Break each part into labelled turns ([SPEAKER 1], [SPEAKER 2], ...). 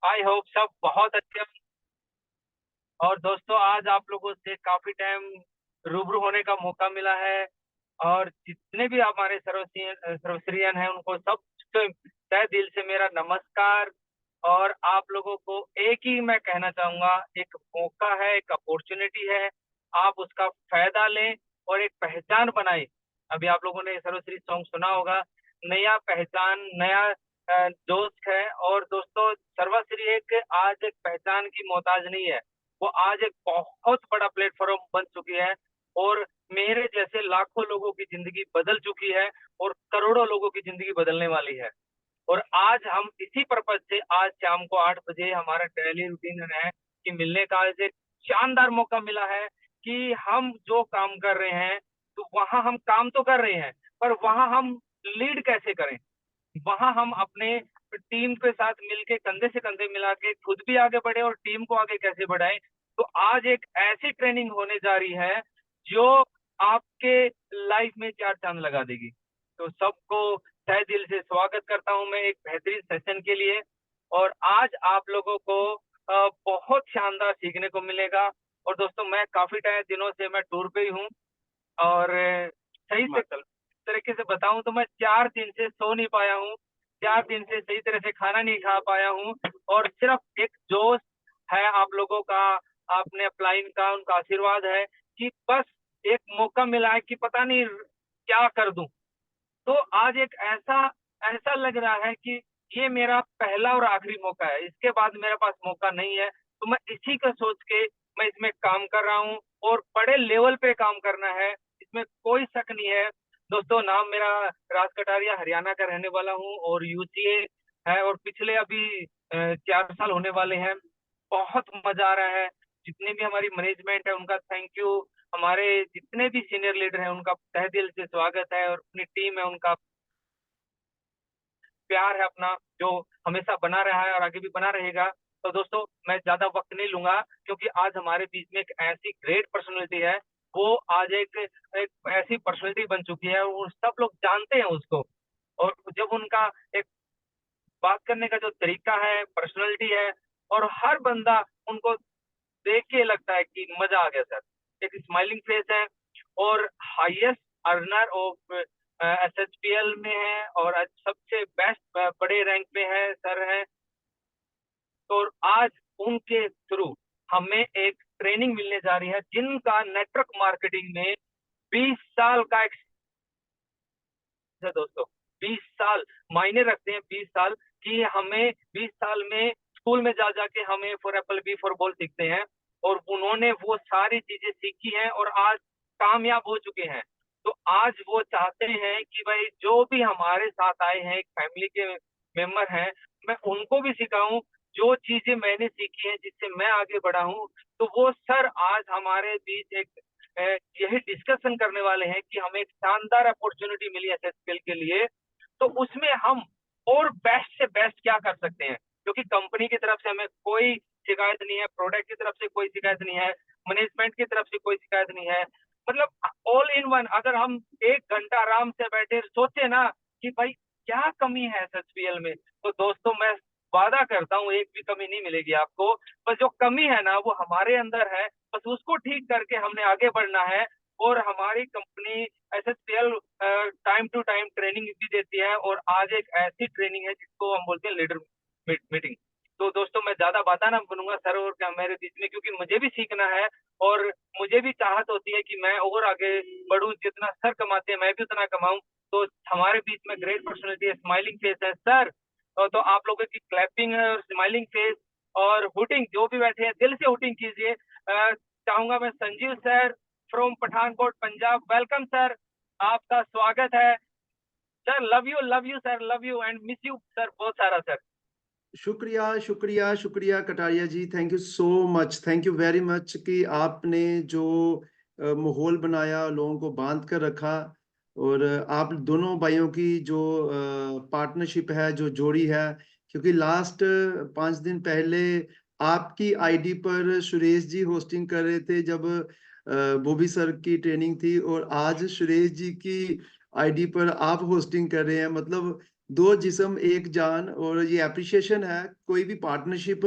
[SPEAKER 1] I hope सब बहुत अच्छे हों। और दोस्तों, आज आप लोगों से काफी टाइम रूबरू होने का मौका मिला है। और जितने भी हमारे सर्वश्रीयन हैं उनको सब तहे दिल से मेरा नमस्कार। और आप लोगों को एक ही मैं कहना चाहूंगा, एक मौका है, एक अपॉर्चुनिटी है, आप उसका फायदा लें और एक पहचान बनाएं। अभी आप लोगों ने सर्वश्री सॉन्ग सुना होगा, नया पहचान, नया दोस्त है। और दोस्तों, सर्वश्री एक आज एक पहचान की मोहताज नहीं है, वो आज एक बहुत बड़ा प्लेटफॉर्म बन चुकी है। और मेरे जैसे लाखों लोगों की जिंदगी बदल चुकी है और करोड़ों लोगों की जिंदगी बदलने वाली है। और आज हम इसी पर्पज से आज शाम को 8 बजे हमारा डेली रूटीन है कि मिलने का आज एक शानदार मौका मिला है कि हम जो काम कर रहे हैं, तो वहां हम काम तो कर रहे हैं, पर वहां हम लीड कैसे करें, वहां हम अपने टीम के साथ मिलके कंधे से कंधे मिला के खुद भी आगे बढ़े और टीम को आगे कैसे बढ़ाएं। तो आज एक ऐसी ट्रेनिंग होने जा रही है जो आपके लाइफ में चार चांद लगा देगी। तो सबको तहे दिल से स्वागत करता हूं मैं एक बेहतरीन सेशन के लिए। और आज आप लोगों को बहुत शानदार सीखने को मिलेगा। और दोस्तों, मैं काफी टाइम दिनों से मैं टूर पे ही हूँ। और सही से तरीके से बताऊं तो मैं 4 दिन से सो नहीं पाया हूँ, 4 दिन से सही तरह से खाना नहीं खा पाया हूँ। और सिर्फ एक जोश है आप लोगों का, आपने अपलाइन का, उनका आशीर्वाद है कि बस एक मौका मिला है कि पता नहीं क्या कर दूं। तो आज एक ऐसा ऐसा लग रहा है कि ये मेरा पहला और आखिरी मौका है, इसके बाद मेरे पास मौका नहीं है। तो मैं इसी का सोच के मैं इसमें काम कर रहा हूँ और बड़े लेवल पे काम करना है, इसमें कोई शक नहीं है। दोस्तों, नाम मेरा राज कटारिया, हरियाणा का रहने वाला हूँ और यूसीए है। और पिछले अभी 4 साल होने वाले हैं। बहुत मजा आ रहा है। जितने भी हमारी मैनेजमेंट है उनका थैंक यू, हमारे जितने भी सीनियर लीडर हैं उनका तहे दिल से स्वागत है, और अपनी टीम है उनका प्यार है अपना, जो हमेशा बना रहा है और आगे भी बना रहेगा। तो दोस्तों, मैं ज्यादा वक्त नहीं लूंगा क्योंकि आज हमारे बीच में एक ऐसी ग्रेट पर्सनालिटी है। वो आज एक ऐसी पर्सनालिटी बन चुकी है, वो सब लोग जानते हैं उसको। और जब उनका एक बात करने का जो तरीका है, पर्सनालिटी है, और हर बंदा उनको देख के लगता है कि मजा आ गया सर। एक स्माइलिंग फेस है और हाईएस्ट अर्नर ऑफ एसएचपीएल में है, और आज सबसे बेस्ट बड़े रैंक पे है सर है। तो आज उनके थ्रू हमें एक ट्रेनिंग मिलने जा रही है जिनका नेटवर्क मार्केटिंग में 20 साल का है दोस्तों। 20 साल मायने रखते हैं, 20 साल कि हमें 20 साल में स्कूल में जा जाके हमें for apple B for ball सीखते हैं। और उन्होंने वो सारी चीजें सीखी हैं और आज कामयाब हो चुके हैं। तो आज वो चाहते हैं कि भाई जो भी हमारे साथ आए हैं, एक फैमिली के मेंबर हैं, मैं उनको भी सिखाऊं जो चीजें मैंने सीखी हैं, जिससे मैं आगे बढ़ा हूं। तो वो सर आज हमारे बीच एक अ, यही डिस्कशन करने वाले हैं कि हमें एक शानदार अपॉर्चुनिटी मिली है एसएसपीएल के लिए। तो उसमें हम और बेस्ट से बेस्ट क्या कर सकते हैं, क्योंकि कंपनी की तरफ से हमें कोई शिकायत नहीं है, प्रोडक्ट की तरफ से कोई शिकायत नहीं है, मैनेजमेंट की तरफ से कोई शिकायत नहीं है। मतलब ऑल इन वन, अगर हम 1 घंटा आराम से बैठे सोचे ना कि भाई क्या कमी है एसएसपीएल में, तो दोस्तों मैं वादा करता हूँ एक भी कमी नहीं मिलेगी आपको। बस जो कमी है ना वो हमारे अंदर है, बस उसको ठीक करके हमने आगे बढ़ना है। और हमारी company SSPL time to time training भी देती है, और आज एक ऐसी ट्रेनिंग है जिसको हम बोलते हैं लीडर मीटिंग। तो दोस्तों, मैं ज्यादा बात ना बनूंगा सर और क्या मेरे बीच में, क्योंकि मुझे भी सीखना है और मुझे भी चाहत होती है कि मैं और आगे बढ़ूं, जितना सर कमाते हैं मैं भी उतना कमाऊं। तो हमारे बीच में ग्रेट पर्सनैलिटी है, स्माइलिंग फेस है सर। तो आप लोगों की क्लैपिंग है और स्माइलिंग फेस और हुटिंग, जो भी बैठे हैं दिल से हुटिंग कीजिए। चाहूंगा मैं Sanjeev sir from Pathankot Punjab, welcome sir, आपका स्वागत है sir. Love you sir, love you and miss you sir बहुत सारा सर।
[SPEAKER 2] शुक्रिया शुक्रिया शुक्रिया Kataria ji, thank you so much, thank you very much कि आपने जो माहौल बनाया, लोगों को बांध कर रखा। और आप दोनों भाइयों की जो पार्टनरशिप है, जो जोड़ी है, क्योंकि लास्ट 5 दिन पहले आपकी आईडी पर सुरेश जी होस्टिंग कर रहे थे जब बॉबी सर की ट्रेनिंग थी, और आज सुरेश जी की आईडी पर आप होस्टिंग कर रहे हैं। मतलब दो जिस्म एक जान, और ये अप्रिशिएशन है। कोई भी पार्टनरशिप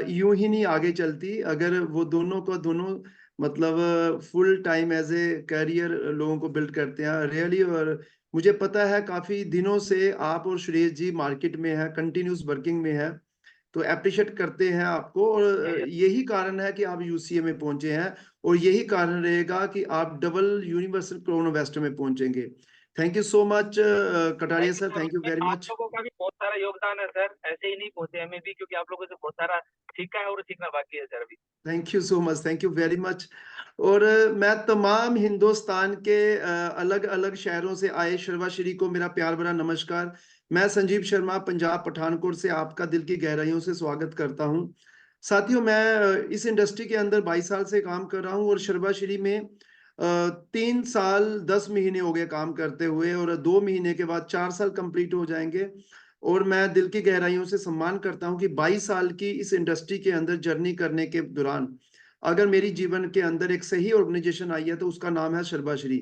[SPEAKER 2] यूं ही नहीं आगे चलती अगर वो दोनों को दोनों मतलब full time as a career लोगों को बिल्ड करते हैं रियली। और मुझे पता है काफी दिनों से आप और सुरेश जी मार्केट में है, कंटिन्यूस वर्किंग में है, तो अप्रिशिएट करते हैं आपको। और यही कारण है कि आप यूसीए में पहुंचे हैं, और यही कारण रहेगा कि आप डबल यूनिवर्सल क्रोन इन्वेस्टर में पहुंचेंगे। Thank you so much Kataria
[SPEAKER 1] thank you
[SPEAKER 2] sir,
[SPEAKER 1] sir.
[SPEAKER 2] Thank you
[SPEAKER 1] उसमें
[SPEAKER 2] वेरी
[SPEAKER 1] आप
[SPEAKER 2] मच।
[SPEAKER 1] लोगों का भी बहुत सारा योगदान है सर, ऐसे ही नहीं पहुंचे हमें भी, क्योंकि आप लोगों से बहुत सारा सीखा है और सीखना बाकी है सर अभी।
[SPEAKER 2] Thank you so much, thank you very much. और मैं तमाम हिंदुस्तान के अलग अलग शहरों से आए शर्वाश्री को मेरा प्यार भरा नमस्कार। मैं संजीव शर्मा पंजाब पठानकोट से आपका दिल की गहराइयों से स्वागत करता हूं। साथियों, मैं इस इंडस्ट्री के अंदर 22 साल से काम कर रहा हूं, और शर्वाश्री में 3 साल 10 महीने हो गए काम करते हुए, और 2 महीने के बाद 4 साल कंप्लीट हो जाएंगे। और मैं दिल की गहराइयों से सम्मान करता हूं कि 22 साल की इस इंडस्ट्री के अंदर जर्नी करने के दौरान अगर मेरी जीवन के अंदर एक सही ऑर्गेनाइजेशन आई है तो उसका नाम है शर्वाश्री,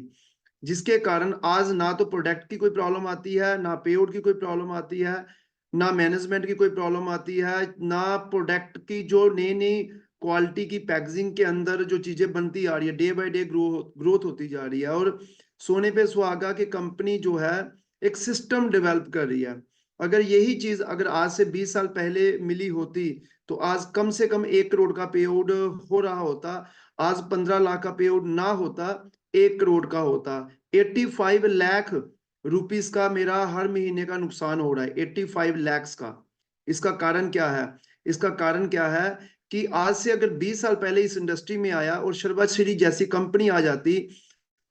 [SPEAKER 2] जिसके कारण आज ना तो प्रोडक्ट की कोई प्रॉब्लम आती है, ना पेआउट की कोई प्रॉब्लम आती है, ना मैनेजमेंट की कोई प्रॉब्लम आती है, ना प्रोडक्ट की जो नई नई क्वालिटी की पैकेजिंग के अंदर जो चीजें बनती आ रही है, डे बाय डे ग्रोथ होती जा रही है। और सोने पे सुहागा कि कंपनी जो है एक सिस्टम डेवलप कर रही है। अगर यही चीज अगर आज से 20 साल पहले मिली होती तो आज कम से कम 1 करोड़ का पे आउट हो रहा होता, आज 15 लाख का पे आउट ना होता, 1 करोड़ का होता। 85 लाख रुपीस का मेरा हर महीने का नुकसान हो रहा है, 85 लैक्स का। इसका कारण क्या है? इसका कारण क्या है कि आज से अगर 20 साल पहले इस इंडस्ट्री में आया और शर्वश्री जैसी कंपनी आ जाती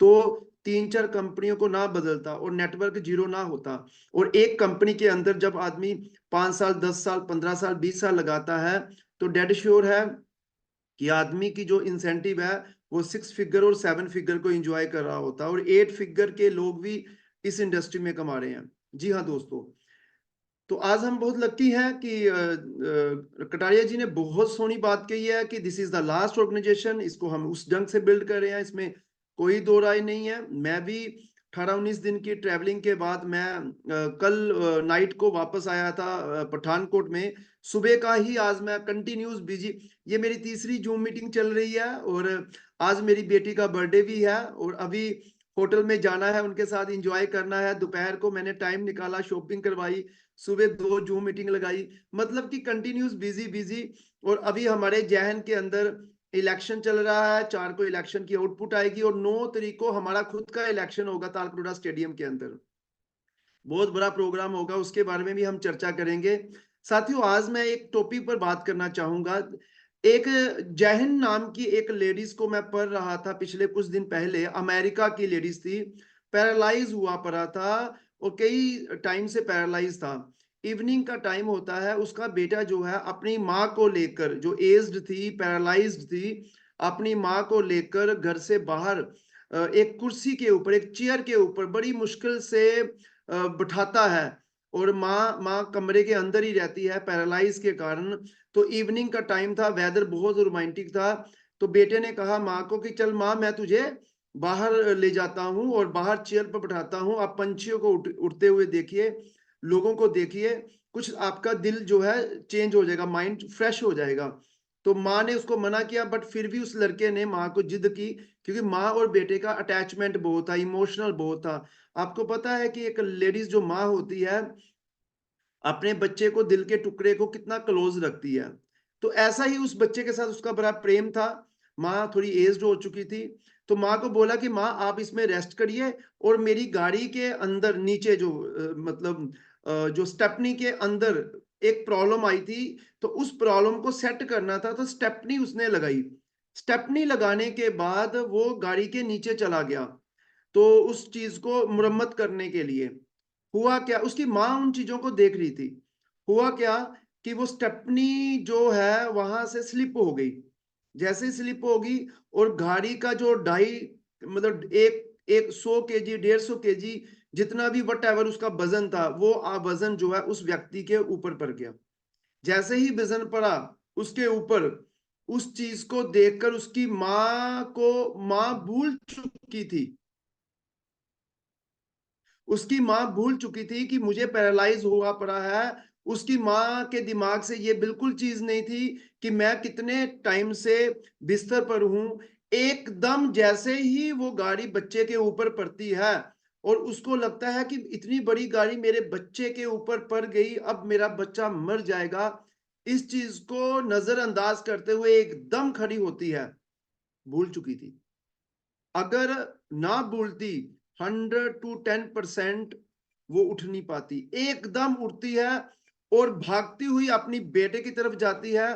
[SPEAKER 2] तो 3-4 कंपनियों को ना बदलता और नेटवर्क जीरो ना होता। और एक कंपनी के अंदर जब आदमी 5 साल 10 साल 15 साल 20 साल लगाता है तो डेड श्योर है कि आदमी की जो इंसेंटिव है वो 6 फिगर और 7 फिगर को एंजॉय कर रहा होता है, और 8 फिगर के लोग भी इस इंडस्ट्री में कमा रहे हैं। जी हाँ दोस्तों, तो आज हम बहुत लकी हैं कि कटारिया जी ने बहुत सोनी बात कही है कि this is the last organisation, इसको हम उस ढंग से बिल्ड कर रहे हैं, इसमें कोई दो राय नहीं है। मैं भी 18-19 दिन की ट्रैवलिंग के बाद मैं कल नाइट को वापस आया था पठानकोट में। सुबह का ही आज मैं कंटिन्यूस बिजी, ये मेरी तीसरी जूम मीटिंग चल रही है, और आज मेरी बेटी का बर्थडे भी है, और अभी होटल में जाना है, उनके साथ एंजॉय करना है। दोपहर को मैंने टाइम निकाला, शॉपिंग करवाई, सुबह 2 जूम मीटिंग लगाई, मतलब कि कंटिन्यूस बिजी बिजी। और अभी हमारे जहन के अंदर इलेक्शन चल रहा है, 4 को इलेक्शन की आउटपुट आएगी, और 9 तारीख को हमारा खुद का इलेक्शन होगा तालकटोरा स्टेडियम के अंदर। बहुत बड़ा प्रोग्राम होगा, उसके बारे में भी हम चर्चा करेंगे। साथियों, आज मैं एक टॉपिक पर बात करना चाहूंगा। एक जहन नाम की एक लेडीज को मैं पढ़ रहा था पिछले कुछ दिन पहले, अमेरिका की लेडीज थी, पैरालाइज हुआ पड़ा था, और कई टाइम से पैरालाइज था। इवनिंग का टाइम होता है, उसका बेटा जो है अपनी माँ को लेकर, जो एज्ड थी पैरालाइज्ड थी, अपनी माँ को लेकर घर से बाहर एक कुर्सी के ऊपर, एक चेयर के ऊपर बड़ी मुश्किल से बिठाता है, और माँ कमरे के अंदर ही रहती है पैरालाइज के कारण। तो इवनिंग का टाइम था, वेदर बहुत रोमांटिक था, तो बेटे ने कहा माँ को कि चल माँ, मैं तुझे बाहर ले जाता हूँ और बाहर चेयर पर बैठाता हूँ, आप पंछियों को उड़ते हुए देखिए, लोगों को देखिए, कुछ आपका दिल जो है चेंज हो जाएगा, माइंड फ्रेश हो जाएगा। तो माँ ने उसको मना किया, बट फिर भी उस लड़के ने माँ को जिद की, क्योंकि माँ और बेटे का अटैचमेंट बहुत था, इमोशनल बहुत था। आपको पता है कि एक लेडीज जो माँ होती है अपने बच्चे को, दिल के टुकड़े को कितना क्लोज रखती है, तो ऐसा ही उस बच्चे के साथ उसका बड़ा प्रेम था। माँ थोड़ी एज्ड हो चुकी थी, तो माँ को बोला कि माँ आप इसमें रेस्ट करिए, और मेरी गाड़ी के अंदर नीचे जो मतलब जो स्टेपनी के अंदर एक प्रॉब्लम आई थी, तो उस प्रॉब्लम को सेट करना था, तो स्टेपनी उसने लगाई। स्टेपनी लगाने के बाद वो गाड़ी के नीचे चला गया, तो उस चीज को मुरम्मत करने के लिए हुआ क्या, उसकी माँ उन चीजों को देख रही थी। हुआ क्या कि वो स्टेपनी जो है वहां से स्लिप हो गई। जैसे ही स्लिप होगी, और गाड़ी का जो ढाई मतलब एक एक 100 केजी 150 केजी जितना भी वट एवर उसका वजन था, वो वजन जो है उस व्यक्ति के ऊपर पड़ गया। जैसे ही वजन पड़ा उसके ऊपर, उस चीज को देखकर उसकी माँ को, माँ भूल चुकी थी, उसकी माँ भूल चुकी थी कि मुझे पैरालाइज हुआ पड़ा है। उसकी माँ के दिमाग से ये बिल्कुल चीज नहीं थी कि मैं कितने टाइम से बिस्तर पर हूं। एकदम जैसे ही वो गाड़ी बच्चे के ऊपर पड़ती है और उसको लगता है कि इतनी बड़ी गाड़ी मेरे बच्चे के ऊपर पड़ गई, अब मेरा बच्चा मर जाएगा, इस चीज को नजरअंदाज करते हुए एकदम खड़ी होती है। भूल चुकी थी। अगर ना भूलती 100 to 10% वो उठ नहीं पाती। एकदम उठती है और भागती हुई अपनी बेटे की तरफ जाती है,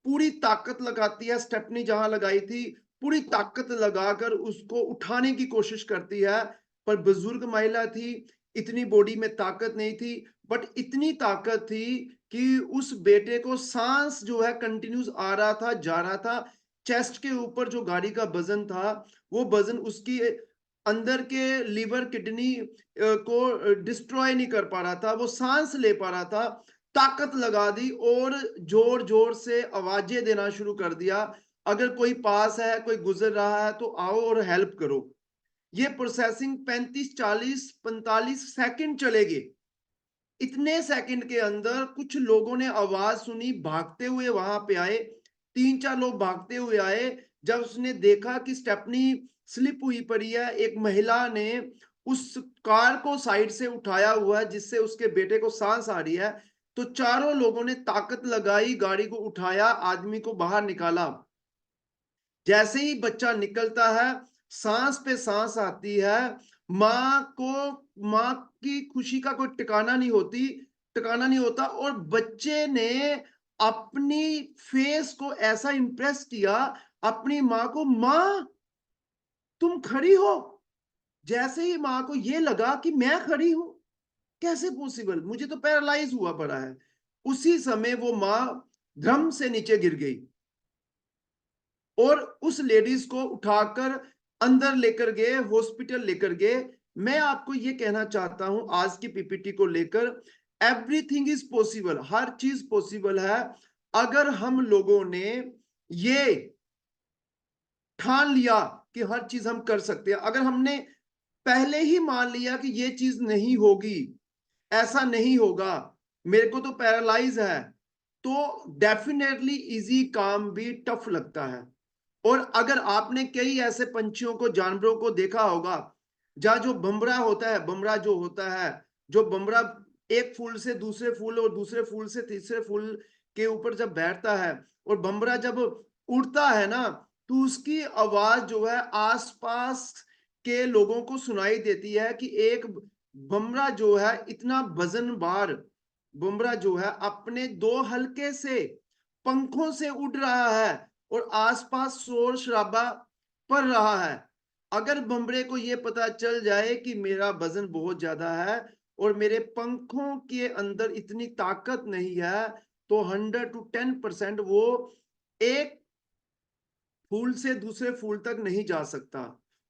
[SPEAKER 2] पूरी ताकत लगाती है, स्टेपनी जहां लगाई थी पूरी ताकत लगाकर उसको उठाने की कोशिश करती है। पर बुजुर्ग महिला थी, इतनी बॉडी में ताकत नहीं थी, बट इतनी ताकत थी कि उस बेटे को सांस जो है कंटिन्यूस आ रहा था, जा रहा था। चेस्ट के ऊपर जो गाड़ी का वजन था, वो वजन उसकी अंदर के लीवर किडनी को डिस्ट्रॉय नहीं कर पा रहा था, वो सांस ले पा रहा था। ताकत लगा दी और जोर जोर से आवाजें देना शुरू कर दिया, अगर कोई पास है, कोई गुजर रहा है तो आओ और हेल्प करो। ये प्रोसेसिंग 35 40 45 सेकंड चलेगी। इतने सेकंड के अंदर कुछ लोगों ने आवाज सुनी, भागते हुए वहां पे आए। 3 4 लोग भागते हुए आए। जब उसने देखा कि स्टेपनी स्लिप हुई पड़ी है, एक महिला ने उस कार को साइड से उठाया हुआ है जिससे उसके बेटे को सांस आ रही है, तो चारों लोगों ने ताकत लगाई, गाड़ी को उठाया, आदमी को बाहर निकाला। जैसे ही बच्चा निकलता है, सांस पे सांस आती है। माँ को, माँ की खुशी का कोई ठिकाना नहीं होती, ठिकाना नहीं होता। और बच्चे ने अपनी फेस को ऐसा इंप्रेस किया अपनी माँ को, माँ तुम खड़ी हो। जैसे ही माँ को ये लगा कि मैं खड़ी हूं, कैसे पॉसिबल, मुझे तो पैरालाइज हुआ पड़ा है। उसी समय वो माँ धर्म से नीचे गिर गई और उस लेडीज को उठाकर अंदर लेकर गए, हॉस्पिटल लेकर गए। मैं आपको ये कहना चाहता हूं आज की पीपीटी को लेकर, एवरीथिंग इज पॉसिबल, हर चीज पॉसिबल है अगर हम लोगों ने ये ठान लिया कि हर चीज हम कर सकते हैं। अगर हमने पहले ही मान लिया कि ये चीज नहीं होगी, ऐसा नहीं होगा, मेरे को तो पैरालाइज है, तो डेफिनेटली इजी काम भी टफ लगता है। और अगर आपने कई ऐसे पंछियों को, जानवरों को देखा होगा जहां जो बमरा होता है, बमरा जो होता है, जो बमरा एक फूल से दूसरे फूल और दूसरे फूल से तीसरे फूल के ऊपर जब बैठता है और बमरा जब उड़ता है ना, तो उसकी आवाज जो है आसपास के लोगों को सुनाई देती है कि एक बमरा जो है इतना वजनदार बमरा जो है अपने दो हल्के से पंखों से उड़ रहा है और आसपास शोर शराबा पड़ रहा है। अगर बमरे को यह पता चल जाए कि मेरा वजन बहुत ज्यादा है और मेरे पंखों के अंदर इतनी ताकत नहीं है, तो 100 to 10% वो एक फूल से दूसरे फूल तक नहीं जा सकता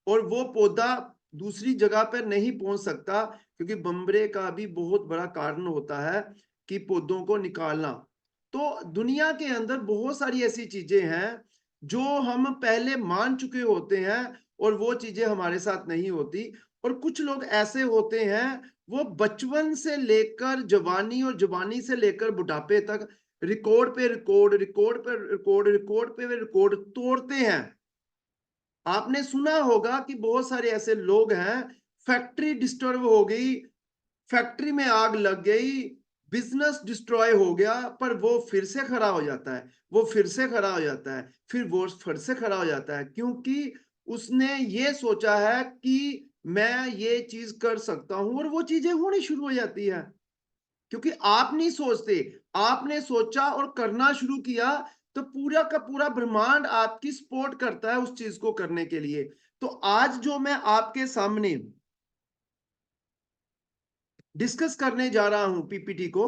[SPEAKER 2] और वो पौधा दूसरी जगह पर नहीं पहुंच सकता, क्योंकि बमरे का भी बहुत बड़ा कारण होता है कि पौधों को निकालना। तो दुनिया के अंदर बहुत सारी ऐसी चीजें हैं जो हम पहले मान चुके होते हैं और वो चीजें हमारे साथ नहीं होती। और कुछ लोग ऐसे होते हैं, वो बचपन से लेकर जवानी और जवानी से लेकर बुढ़ापे तक रिकॉर्ड पे रिकॉर्ड, रिकॉर्ड पे रिकॉर्ड, रिकॉर्ड पे रिकॉर्ड तोड़ते हैं। आपने सुना होगा कि बहुत सारे ऐसे लोग हैं, फैक्ट्री डिस्टर्ब हो गई, फैक्ट्री में आग लग गई, बिजनेस डिस्ट्रॉय हो गया, पर वो फिर से खड़ा हो जाता है, वो फिर से खड़ा हो जाता है, फिर वो फिर से खड़ा हो जाता है, क्योंकि उसने ये सोचा है कि मैं ये चीज कर सकता हूं और वो चीजें होनी शुरू हो जाती है। क्योंकि आप नहीं सोचते, आपने सोचा और करना शुरू किया, तो पूरा का पूरा ब्रह्मांड आपकी सपोर्ट करता है उस चीज को करने के लिए। तो आज जो मैं आपके सामने डिस्कस करने जा रहा हूं पीपीटी को,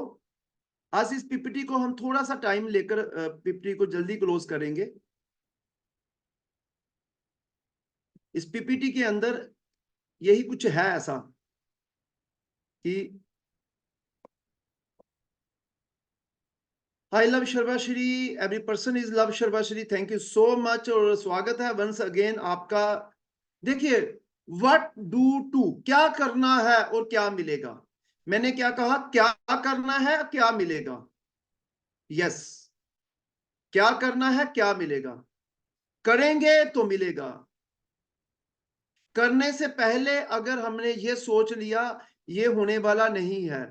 [SPEAKER 2] आज इस पीपीटी को हम थोड़ा सा टाइम लेकर पीपीटी को जल्दी क्लोज करेंगे। इस पीपीटी के अंदर यही कुछ है ऐसा कि hi love Sharvashri, every person is love Sharvashri, thank you so much और स्वागत है वंस अगेन आपका। देखिए, व्हाट डू टू, क्या करना है और क्या मिलेगा। मैंने क्या कहा, क्या करना है क्या मिलेगा। यस, क्या करना है क्या मिलेगा, करेंगे तो मिलेगा। करने से पहले अगर हमने ये सोच लिया ये होने वाला नहीं है,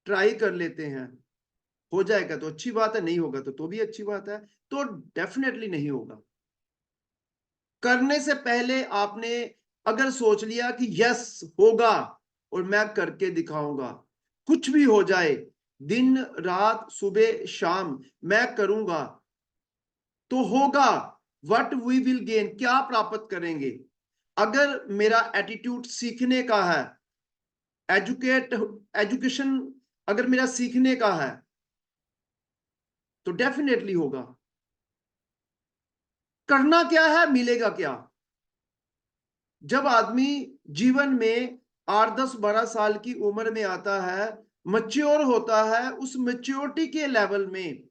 [SPEAKER 2] ट्राई कर लेते हैं, हो जाएगा तो अच्छी बात है, नहीं होगा तो भी अच्छी बात है, तो डेफिनेटली नहीं होगा। करने से पहले आपने अगर सोच लिया कि यस होगा और मैं करके दिखाऊंगा, कुछ भी हो जाए, दिन रात सुबह शाम मैं करूंगा, तो होगा। व्हाट वी विल गेन, क्या प्राप्त करेंगे। अगर मेरा एटीट्यूड सीखने का है, एजुकेशन अगर मेरा सीखने का है, तो डेफिनेटली होगा। करना क्या है मिलेगा क्या। जब आदमी जीवन में 8 10 12 साल की उम्र में आता है, मच्योर होता है, उस मेच्योरिटी के लेवल में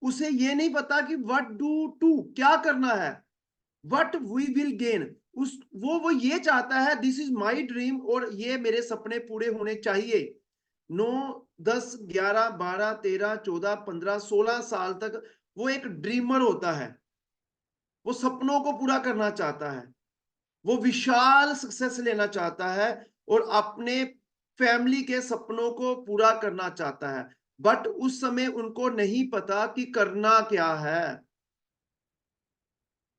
[SPEAKER 2] उसे ये नहीं पता कि व्हाट डू टू, क्या करना है, व्हाट वी विल गेन। उस वो ये चाहता है दिस इज माई ड्रीम और ये मेरे सपने पूरे होने चाहिए। 9 10 11 12 13 14 15 16 साल तक वो एक ड्रीमर होता है, वो सपनों को पूरा करना चाहता है, वो विशाल सक्सेस लेना चाहता है और अपने फैमिली के सपनों को पूरा करना चाहता है। बट उस समय उनको नहीं पता कि करना क्या है।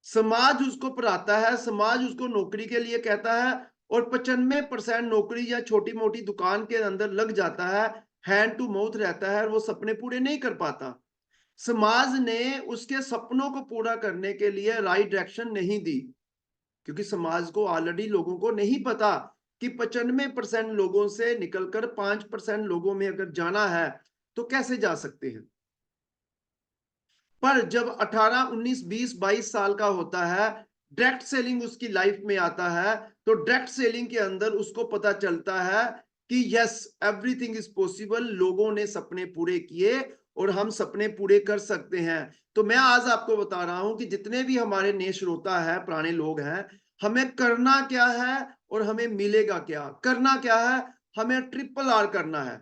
[SPEAKER 2] समाज उसको पढ़ाता है, समाज उसको नौकरी के लिए कहता है और 95% नौकरी या छोटी मोटी दुकान के अंदर लग जाता है, हैंड टू माउथ रहता है और वो सपने पूरे नहीं कर पाता। समाज ने उसके सपनों को पूरा करने के लिए राइट डायरेक्शन नहीं दी, क्योंकि समाज को ऑलरेडी लोगों को नहीं पता कि 95% लोगों से निकलकर 5% लोगों में अगर जाना है तो कैसे जा सकते हैं। पर जब 18 19 20 22 साल का होता है, डायरेक्ट सेलिंग उसकी लाइफ में आता है, तो डायरेक्ट सेलिंग के अंदर उसको पता चलता है कि यस एवरीथिंग इज पॉसिबल, लोगों ने सपने पूरे किए और हम सपने पूरे कर सकते हैं। तो मैं आज आपको बता रहा हूं कि जितने भी हमारे नए श्रोता है, पुराने लोग हैं, हमें करना क्या है और हमें मिलेगा क्या। करना क्या है, हमें ट्रिपल आर करना है।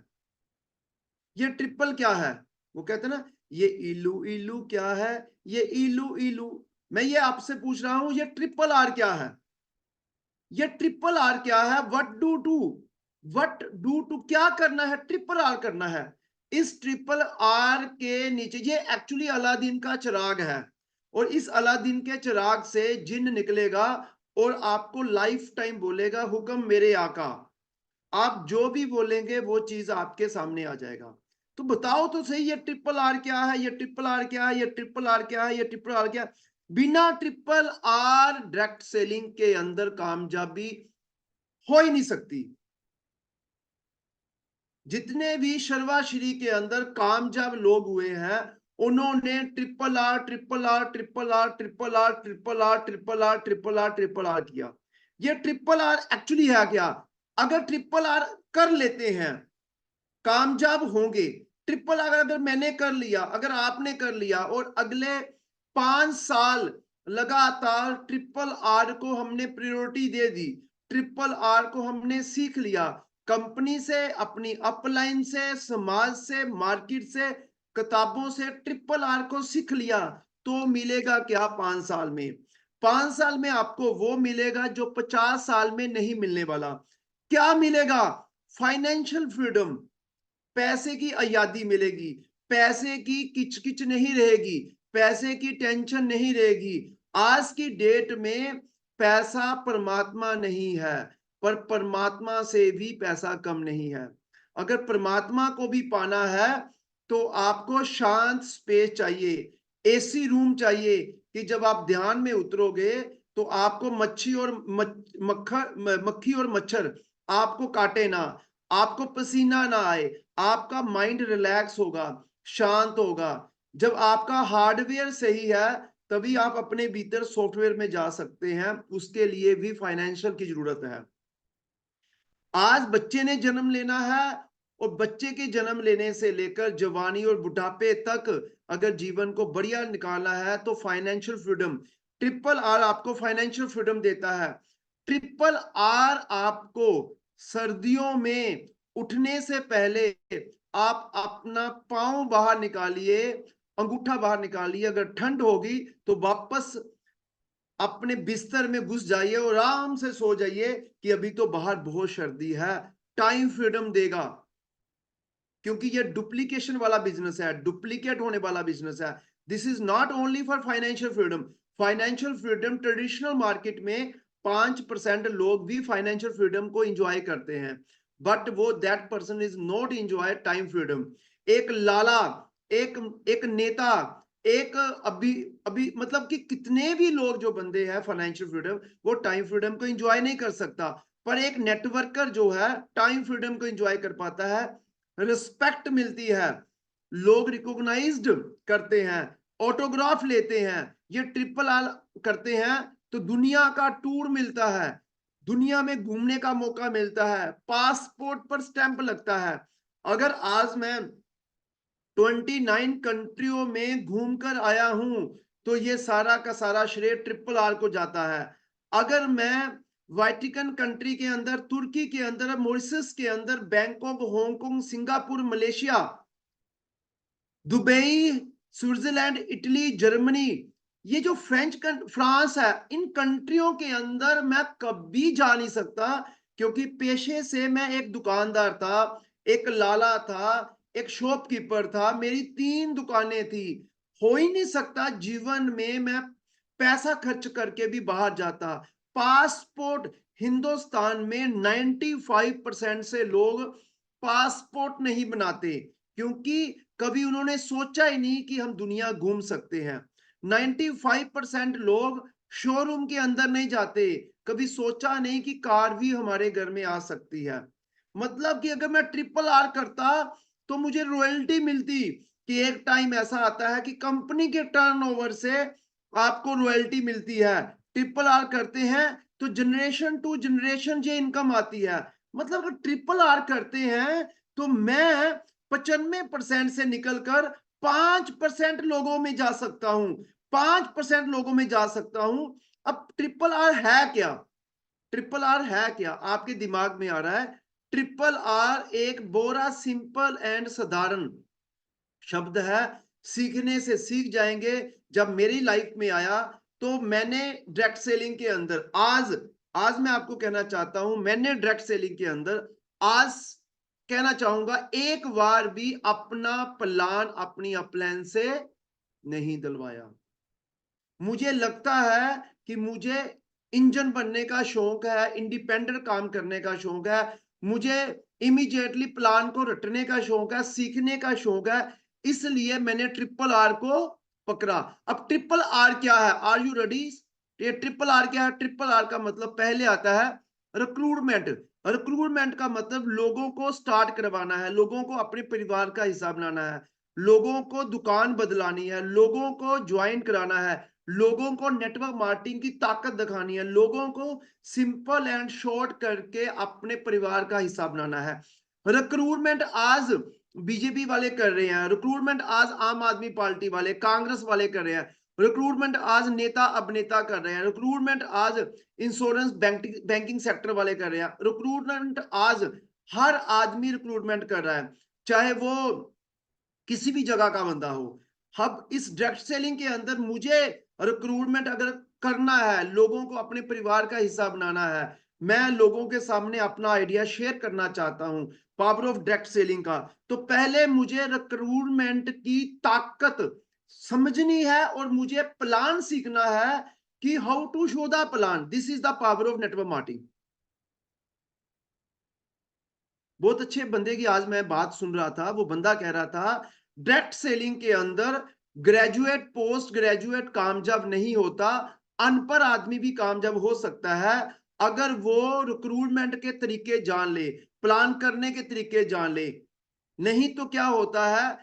[SPEAKER 2] ये ट्रिपल क्या है, वो कहते हैं ना ये इलू इलू क्या है, ये इलू इलू। मैं ये आपसे पूछ रहा हूं ये ट्रिपल आर क्या है। ये ट्रिपल आर क्या है, what do to, what do to, क्या करना है, ट्रिपल आर करना है। इस ट्रिपल आर के नीचे ये एक्चुअली अलादीन का चिराग है और इस अलादीन के चिराग से जिन निकलेगा और आपको लाइफ टाइम बोलेगा हुक्म मेरे आका। आप जो भी बोलेंगे वो चीज आपके सामने आ जाएगा। तो बताओ तो सही ये ट्रिपल आर क्या है, ये ट्रिपल आर क्या है, ये ट्रिपल आर क्या है, ये ट्रिपल आर क्या है। बिना ट्रिपल आर डायरेक्ट सेलिंग के अंदर कामयाबी हो ही नहीं सकती। जितने भी शर्वाश्री के अंदर कामयाब लोग हुए हैं, उन्होंने triple R triple R triple R triple R triple R triple R triple R triple R किया। ये ट्रिपल आर एक्चुअली है क्या। अगर ट्रिपल आर कर लेते हैं कामयाब होंगे। ट्रिपल आर अगर मैंने कर लिया, अगर आपने कर लिया और अगले 5 साल लगातार ट्रिपल आर को हमने प्रायोरिटी दे दी, ट्रिपल आर को हमने सीख लिया, कंपनी से, अपनी अपलाइन से, समाज से, मार्केट से, किताबों से ट्रिपल आर को सीख लिया, तो मिलेगा क्या 5 साल में। 5 साल में आपको वो मिलेगा जो 50 साल में नहीं मिलने वाला। क्या मिलेगा, फाइनेंशियल फ्रीडम, पैसे की आजादी मिलेगी, पैसे की किचकिच नहीं रहेगी, पैसे की टेंशन नहीं रहेगी। आज की डेट में पैसा परमात्मा नहीं है, पर परमात्मा से भी पैसा कम नहीं है। अगर परमात्मा को भी पाना है तो आपको शांत स्पेस चाहिए, एसी रूम चाहिए कि जब आप ध्यान में उतरोगे तो आपको मच्छी और मक्खी और मच्छर आपको काटे ना, आपको पसीना ना आए, आपका माइंड रिलैक्स होगा, शांत होगा। जब आपका हार्डवेयर सही है तभी आप अपने भीतर सॉफ्टवेयर में जा सकते हैं, उसके लिए भी फाइनेंशियल की जरूरत है। आज बच्चे ने जन्म लेना है और बच्चे के जन्म लेने से लेकर जवानी और बुढ़ापे तक अगर जीवन को बढ़िया निकालना है तो फाइनेंशियल फ्रीडम, ट्रिपल आर आपको फाइनेंशियल फ्रीडम देता है। ट्रिपल आर आपको सर्दियों में उठने से पहले आप अपना पांव बाहर निकालिए, अंगूठा बाहर निकालिए, अगर ठंड होगी तो वापस अपने बिस्तर में घुस जाइए और आराम से सो जाइए कि अभी तो बाहर बहुत सर्दी है। टाइम फ्रीडम देगा, क्योंकि ये डुप्लीकेशन वाला बिजनेस है, डुप्लीकेट होने वाला बिजनेस है। This is not only for financial freedom. Financial freedom traditional market में 5% लोग भी फाइनेंशियल फ्रीडम को एंजॉय करते हैं, बट वो that person is not enjoy time freedom. एक लाला, एक एक नेता, एक अभी अभी मतलब कि कितने भी लोग जो बंदे हैं फाइनेंशियल फ्रीडम, वो टाइम फ्रीडम को एंजॉय नहीं कर सकता, पर एक नेटवर्कर जो है टाइम फ्रीडम को एंजॉय कर पाता है। रिस्पेक्ट मिलती है, लोग रिकॉग्नाइज्ड करते हैं, ऑटोग्राफ लेते हैं। ये ट्रिपल आर करते हैं तो दुनिया का टूर मिलता है, दुनिया में घूमने का मौका मिलता है, पासपोर्ट पर स्टैंप लगता है। अगर आज मैं 29 कंट्रियों में घूमकर आया हूं तो ये सारा का सारा श्रेय ट्रिपल आर को जाता है। अगर मैं वाटिकन कंट्री के अंदर, तुर्की के अंदर, मॉरिशस के अंदर, Bangkok, Hong Kong, Singapore, Malaysia, Dubai, Switzerland, Italy, Germany, ये जो फ्रांस है, इन कंट्रियों के अंदर मैं कभी जा नहीं सकता, क्योंकि पेशे से मैं एक दुकानदार था, एक लाला था, एक शॉपकीपर था, मेरी 3 दुकानें थी। हो ही नहीं सकता जीवन में मैं पैसा खर्च करके भी बाहर जाता। पासपोर्ट, हिंदुस्तान में 95% से लोग पासपोर्ट नहीं बनाते, क्योंकि कभी उन्होंने सोचा ही नहीं कि हम दुनिया घूम सकते हैं। 95% लोग शोरूम के अंदर नहीं जाते, कभी सोचा नहीं कि कार भी हमारे घर में आ सकती है। मतलब कि अगर मैं ट्रिपल आर करता तो मुझे रॉयल्टी मिलती, कि एक टाइम ऐसा आता है कि कंपनी के टर्नओवर से आपको रॉयल्टी मिलती है। ट्रिपल आर करते हैं तो जनरेशन टू जनरेशन ये इनकम आती है। मतलब अगर ट्रिपल आर करते हैं तो मैं 95% से निकलकर 5% लोगों में जा सकता हूं, 5% लोगों में जा सकता हूं। अब ट्रिपल आर है क्या? ट्रिपल आर है क्या आपके दिमाग में आ रहा है? ट्रिपल आर एक बोरा सिंपल एंड साधारण शब्द है, सीखने से सीख जाएंगे। जब मेरी लाइफ में आया तो मैंने डायरेक्ट सेलिंग के अंदर आज आज मैं आपको कहना चाहता हूं, मैंने डायरेक्ट सेलिंग के अंदर आज कहना चाहूंगा एक बार भी अपना प्लान अपनी अपलाइन से नहीं दिलवाया। मुझे लगता है कि मुझे इंजन बनने का शौक है, इंडिपेंडेंट काम करने का शौक है, मुझे इमीडिएटली प्लान को रटने का शौक है, सीखने का शौक है, इसलिए मैंने ट्रिपल आर को पकड़ा। अब ट्रिपल आर क्या है? Are you ready? ये ट्रिपल आर क्या है? ट्रिपल आर का मतलब पहले आता है रिक्रूटमेंट। रिक्रूटमेंट का मतलब लोगों को स्टार्ट करवाना है, लोगों को अपने परिवार का हिस्सा बनाना है, लोगों को दुकान बदलानी है, लोगों को ज्वाइन कराना है, लोगों को नेटवर्क मार्केटिंग की ताकत दिखानी है, लोगों को सिंपल एंड शॉर्ट करके अपने परिवार का हिस्सा बनाना है। रिक्रूटमेंट आज बीजेपी वाले कर रहे हैं, रिक्रूटमेंट आज आम आदमी पार्टी वाले, कांग्रेस वाले कर रहे हैं, रिक्रूटमेंट आज नेता अभिनेता कर रहे हैं, रिक्रूटमेंट आज इंश्योरेंस बैंकिंग सेक्टर वाले कर रहे हैं, रिक्रूटमेंट आज हर आदमी रिक्रूटमेंट कर रहा है, चाहे वो किसी भी जगह का बंदा हो। अब इस डायरेक्ट सेलिंग के अंदर मुझे रिक्रूटमेंट अगर करना है, लोगों को अपने परिवार का हिस्सा बनाना है, मैं लोगों के सामने अपना आइडिया शेयर करना चाहता हूं पावर ऑफ डायरेक्ट सेलिंग का, तो पहले मुझे रिक्रूटमेंट की ताकत समझनी है और मुझे प्लान सीखना है कि how to show the plan. This is the power of network marketing. बहुत अच्छे बंदे की आज मैं बात सुन रहा था, वो बंदा कह रहा था डायरेक्ट सेलिंग के अंदर ग्रेजुएट पोस्ट ग्रेजुएट कामयाब नहीं होता, अनपढ़ आदमी भी कामयाब हो सकता है अगर वो रिक्रूटमेंट के तरीके जान ले, प्लान करने के तरीके जान ले। नहीं तो क्या होता है,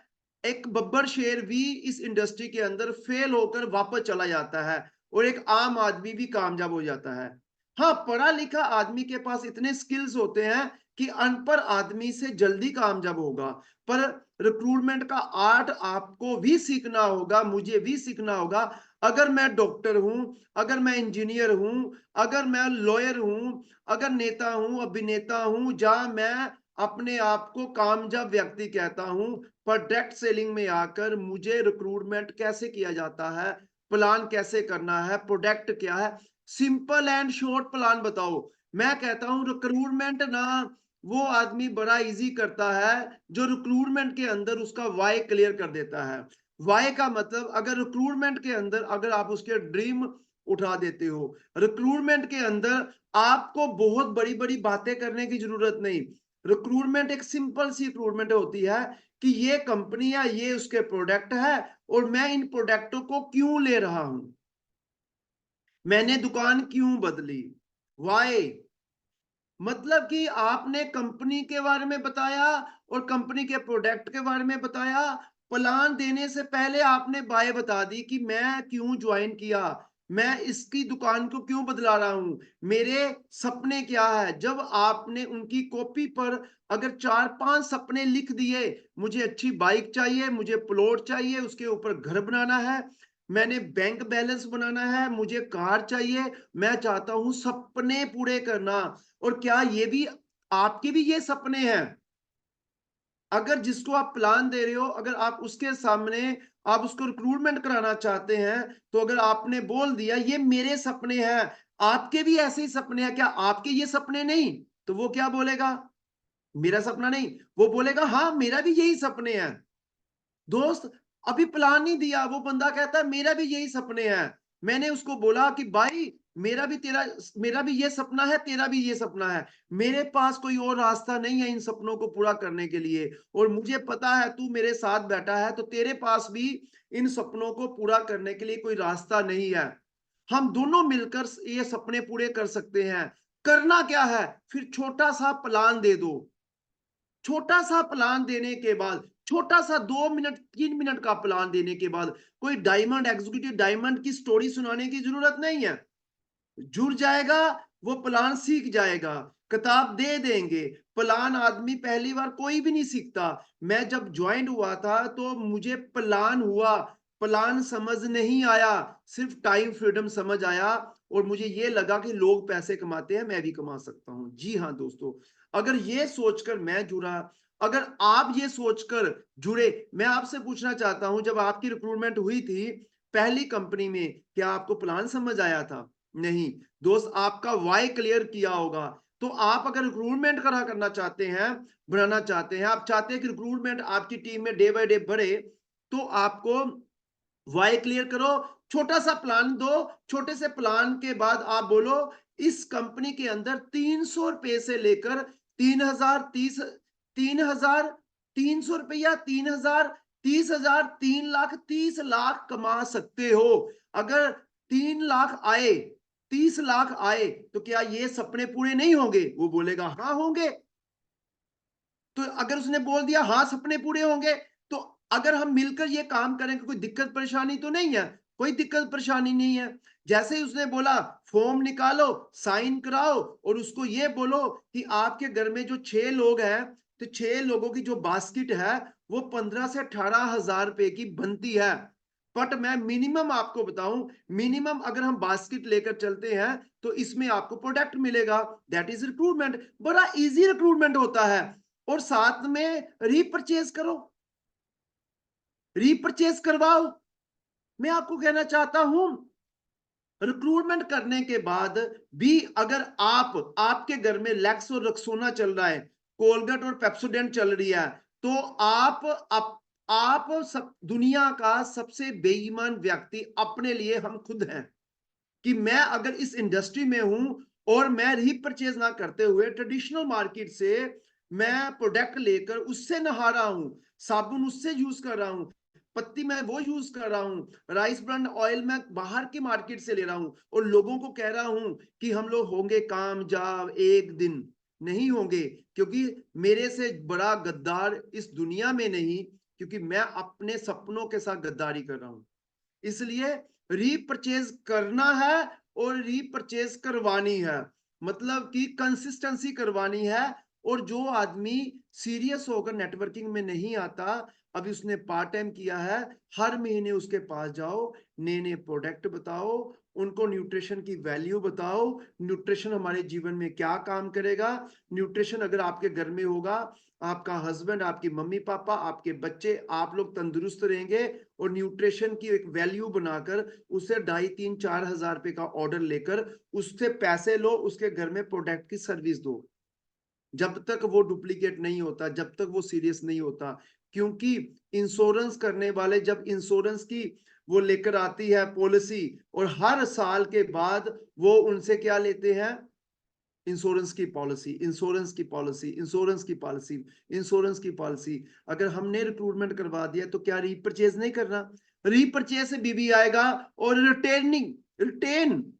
[SPEAKER 2] एक बब्बर शेर भी इस इंडस्ट्री के अंदर फेल होकर वापस चला जाता है और एक आम आदमी भी कामयाब हो जाता है। हाँ, पढ़ा लिखा आदमी के पास इतने स्किल्स होते हैं कि अनपढ़ आदमी से जल्दी कामयाब होगा, पर रिक्रूटमेंट का आर्ट आपको भी सीखना होगा, मुझे भी सीखना होगा। अगर मैं डॉक्टर हूं, अगर मैं इंजीनियर हूं, अगर मैं लॉयर हूं, अगर नेता हूं, अभिनेता हूं, जहां मैं अपने आप को कामयाब व्यक्ति कहता हूं, पर डायरेक्ट सेलिंग में आकर मुझे रिक्रूटमेंट कैसे किया जाता है, प्लान कैसे करना है, प्रोडक्ट क्या है, सिंपल एंड शॉर्ट प्लान बताओ। मैं कहता हूं रिक्रूटमेंट ना वो आदमी बड़ा इजी करता है जो रिक्रूटमेंट के अंदर उसका वाई क्लियर कर देता है। वाई का मतलब अगर रिक्रूटमेंट के अंदर अगर आप उसके ड्रीम उठा देते हो, रिक्रूटमेंट के अंदर आपको बहुत बड़ी बड़ी बातें करने की जरूरत नहीं। रिक्रूटमेंट एक सिंपल सी रिक्रूटमेंट होती है कि ये कंपनी है, ये उसके प्रोडक्ट है और मैं इन प्रोडक्टों को क्यों ले रहा हूं, मैंने दुकान क्यों बदली, वाई। मतलब कि आपने कंपनी के बारे में बताया और कंपनी के प्रोडक्ट के बारे में बताया। प्लान देने से पहले आपने बाय बता दी कि मैं क्यों ज्वाइन किया, मैं इसकी दुकान को क्यों बदला रहा हूं, मेरे सपने क्या है। जब आपने उनकी कॉपी पर अगर 4-5 सपने लिख दिए, मुझे अच्छी बाइक चाहिए, मुझे प्लॉट चाहिए, उसके ऊपर घर बनाना है, मैंने बैंक बैलेंस बनाना है, मुझे कार चाहिए, मैं चाहता हूं सपने पूरे करना। और क्या ये भी आपके भी ये सपने हैं? अगर जिसको आप प्लान दे रहे हो, अगर आप उसके सामने आप उसको रिक्रूटमेंट कराना चाहते हैं, तो अगर आपने बोल दिया ये मेरे सपने हैं, आपके भी ऐसे ही सपने हैं, क्या आपके ये सपने नहीं? तो वो क्या बोलेगा? मेरा सपना नहीं। वो बोलेगा हाँ मेरा भी यही सपने हैं। दोस्त, अभी प्लान नहीं दिया, वो बंदा कहता है मेरा भी यही सपने हैं। मैंने उसको बोला कि भाई मेरा भी ये सपना है, तेरा भी ये सपना है, मेरे पास कोई और रास्ता नहीं है इन सपनों को पूरा करने के लिए, और मुझे पता है तू मेरे साथ बैठा है तो तेरे पास भी इन सपनों को पूरा करने के लिए कोई रास्ता नहीं है। हम दोनों मिलकर ये सपने पूरे कर सकते हैं। करना क्या है? फिर छोटा सा प्लान दे दो। छोटा सा प्लान देने के बाद, छोटा सा 2 मिनट 3 मिनट का प्लान देने के बाद, कोई डायमंड एग्जीक्यूटिव डायमंड की स्टोरी सुनाने की जरूरत नहीं है। जुड़ जाएगा, वो प्लान सीख जाएगा, किताब दे देंगे। प्लान आदमी पहली बार कोई भी नहीं सीखता। मैं जब ज्वाइन हुआ था तो मुझे प्लान हुआ, प्लान समझ नहीं आया, सिर्फ टाइम फ्रीडम समझ आया। और मुझे ये लगा कि लोग पैसे कमाते हैं, मैं भी कमा सकता हूं। जी हाँ दोस्तों, अगर ये सोचकर मैं जुड़ा, अगर आप ये सोचकर जुड़े, मैं आपसे पूछना चाहता हूं जब आपकी रिक्रूटमेंट हुई थी पहली कंपनी में, क्या आपको प्लान समझ आया था? नहीं। दोस्त, आपका वाई क्लियर किया होगा। तो आप अगर रिक्रूटमेंट करा करना चाहते हैं, बढ़ाना चाहते हैं, आप चाहते हैं कि रिक्रूटमेंट आपकी टीम में डे बाय डे बढ़े, तो आपको वाई क्लियर करो, छोटा सा प्लान दो। छोटे से प्लान के बाद आप बोलो इस कंपनी के अंदर 300 रुपए से लेकर 3000 3000 300 रुपया 3000 30,000 3 लाख 30 लाख कमा सकते हो। अगर 3 लाख आए, 30 लाख आए, तो क्या ये सपने पूरे नहीं होंगे? वो बोलेगा हाँ होंगे। तो अगर उसने बोल दिया हाँ सपने पूरे होंगे, तो अगर हम मिलकर ये काम करें, कोई दिक्कत परेशानी तो नहीं है? कोई दिक्कत परेशानी नहीं है। जैसे ही उसने बोला फॉर्म निकालो, साइन कराओ, और उसको ये बोलो कि आपके घर में जो 6 लोग हैं, तो 6 लोगों की जो बास्केट है वो 15 से 18 हजार रुपए की बनती है। बट मैं मिनिमम आपको बताऊं, मिनिमम अगर हम बास्केट लेकर चलते हैं तो इसमें आपको प्रोडक्ट मिलेगा। That is recruitment. बड़ा इजी रिक्रूटमेंट होता है। और साथ में रीपरचेज करो, रीपरचेज करवाओ। मैं आपको कहना चाहता हूं रिक्रूटमेंट करने के बाद भी अगर आपके घर में लैक्स और रक्सोना चल रहा है, कोलगेट और पेप्सोडेंट चल रही है, तो आप सब दुनिया का सबसे बेईमान व्यक्ति अपने लिए हम खुद हैं। कि मैं अगर इस इंडस्ट्री में हूं और मैं रीपरचेज ना करते हुए ट्रेडिशनल मार्केट से मैं प्रोडक्ट लेकर उससे नहा रहा हूं, साबुन उससे यूज कर रहा हूं, पत्ती मैं वो यूज कर रहा हूं, राइस ब्रांड ऑयल मैं बाहर की मार्केट से ले रहा हूं, और लोगों को कह रहा हूं कि हम लोग होंगे कामयाब एक दिन। नहीं होंगे, क्योंकि मेरे से बड़ा गद्दार इस दुनिया में नहीं, क्योंकि मैं अपने सपनों के साथ गद्दारी कर रहा हूं। इसलिए रीपरचेज करना है और रीपरचेज करवानी है, मतलब कि कंसिस्टेंसी करवानी है। और जो आदमी सीरियस होकर नेटवर्किंग में नहीं आता, अभी उसने पार्ट टाइम किया है, हर महीने उसके पास जाओ, नए नए प्रोडक्ट बताओ, उनको न्यूट्रिशन की वैल्यू बताओ, न्यूट्रिशन हमारे जीवन में क्या काम करेगा। न्यूट्रिशन अगर आपके घर में होगा, आपका हस्बैंड, आपकी मम्मी पापा, आपके बच्चे, आप लोग तंदुरुस्त रहेंगे। और न्यूट्रिशन की एक वैल्यू बनाकर उसे 2,500-3,000-4,000 रुपए का ऑर्डर लेकर उससे पैसे लो, उसके घर में प्रोडक्ट की सर्विस दो, जब तक वो डुप्लीकेट नहीं होता, जब तक वो सीरियस नहीं होता। क्योंकि इंश्योरेंस करने वाले जब इंश्योरेंस की वो लेकर आती है पॉलिसी, और हर साल के बाद वो उनसे क्या लेते हैं, इंश्योरेंस की पॉलिसी, इंश्योरेंस की पॉलिसी, इंश्योरेंस की पॉलिसी, इंश्योरेंस की पॉलिसी। अगर हमने रिक्रूटमेंट करवा दिया तो क्या रीपरचेज नहीं करना? रीपरचेज से बीबी आएगा, और रिटेनिंग, रिटेन,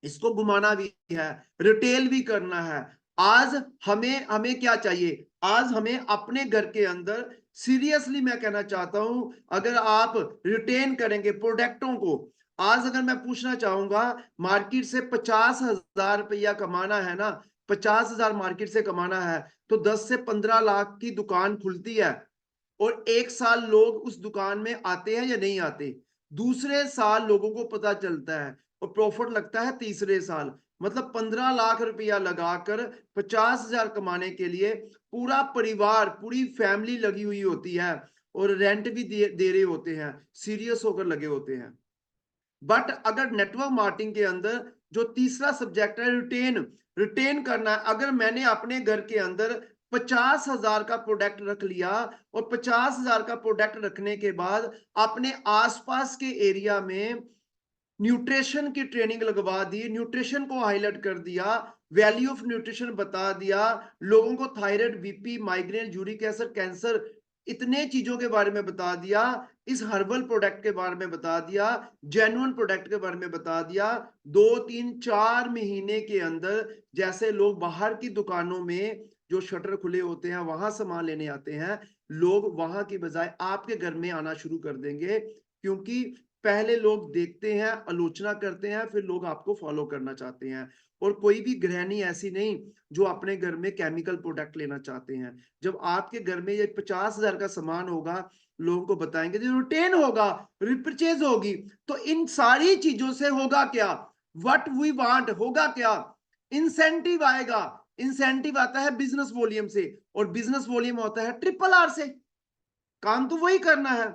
[SPEAKER 2] इसको घुमाना भी है, रिटेल भी करना है। आज हमें हमें क्या चाहिए? आज हमें अपने घर के अंदर, सीरियसली मैं कहना चाहता हूं, अगर आप रिटेन करेंगे प्रोडक्टों को, आज अगर मैं पूछना चाहूंगा, मार्केट से 50,000 रुपया कमाना है ना, 50,000 मार्केट से कमाना है, तो 10 से 15 लाख की दुकान खुलती है, और एक साल लोग उस दुकान में आते हैं या नहीं आते, दूसरे साल लोगों को पता चलता है, और प्रॉफिट लगता है तीसरे साल। मतलब 15 लाख रुपया लगाकर 50,000 कमाने के लिए पूरा परिवार, पूरी फैमिली लगी हुई होती है, और रेंट भी दे रहे होते हैं, सीरियस होकर लगे होते हैं। बट अगर नेटवर्क मार्केटिंग के अंदर जो तीसरा सब्जेक्ट है, रिटेन, रिटेन करना है। अगर मैंने अपने घर के अंदर 50,000 का प्रोडक्ट रख लिया, और 50,000 का प्रोडक्ट रखने के बाद अपने आसपास के एरिया में न्यूट्रिशन की ट्रेनिंग लगवा दी, न्यूट्रिशन को हाईलाइट कर दिया, वैल्यू ऑफ न्यूट्रिशन बता दिया, लोगों को thyroid, BP, migraine, uric acid, cancer, इतने चीजों के बारे में बता दिया, इस हर्बल प्रोडक्ट के बारे में बता दिया, जेन्युइन प्रोडक्ट के बारे में बता दिया, 2-3-4 महीने के अंदर जैसे लोग बाहर की दुकानों में जो शटर खुले होते हैं वहां सामान लेने आते हैं, लोग वहां की बजाय आपके घर में आना शुरू कर देंगे। क्योंकि पहले लोग देखते हैं, आलोचना करते हैं, फिर लोग आपको फॉलो करना चाहते हैं। और कोई भी गृहिणी ऐसी नहीं जो अपने घर में केमिकल प्रोडक्ट लेना चाहते हैं। जब आपके घर में ये 50,000 का सामान होगा, लोगों को बताएंगे, जो रिटेन होगा, रिपरचेज होगी, तो इन सारी चीजों से होगा क्या? व्हाट वी वांट होगा क्या? इंसेंटिव आएगा। इंसेंटिव आता है बिजनेस वॉल्यूम से, और बिजनेस वॉल्यूम होता है ट्रिपल आर से। काम तो वही करना है।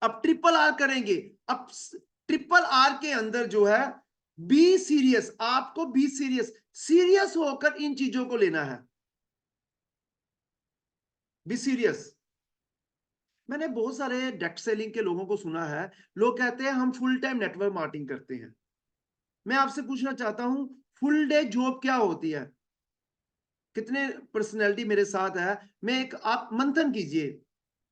[SPEAKER 2] अब ट्रिपल आर करेंगे। अब ट्रिपल आर के अंदर जो है, बी सीरियस, आपको बी सीरियस, सीरियस होकर इन चीजों को लेना है, बी सीरियस। मैंने बहुत सारे डायरेक्ट सेलिंग के लोगों को सुना है, लोग कहते हैं हम फुल टाइम नेटवर्क मार्केटिंग करते हैं। मैं आपसे पूछना चाहता हूं, फुल डे जॉब क्या होती है? कितने पर्सनैलिटी मेरे साथ है? मैं एक, आप मंथन कीजिए,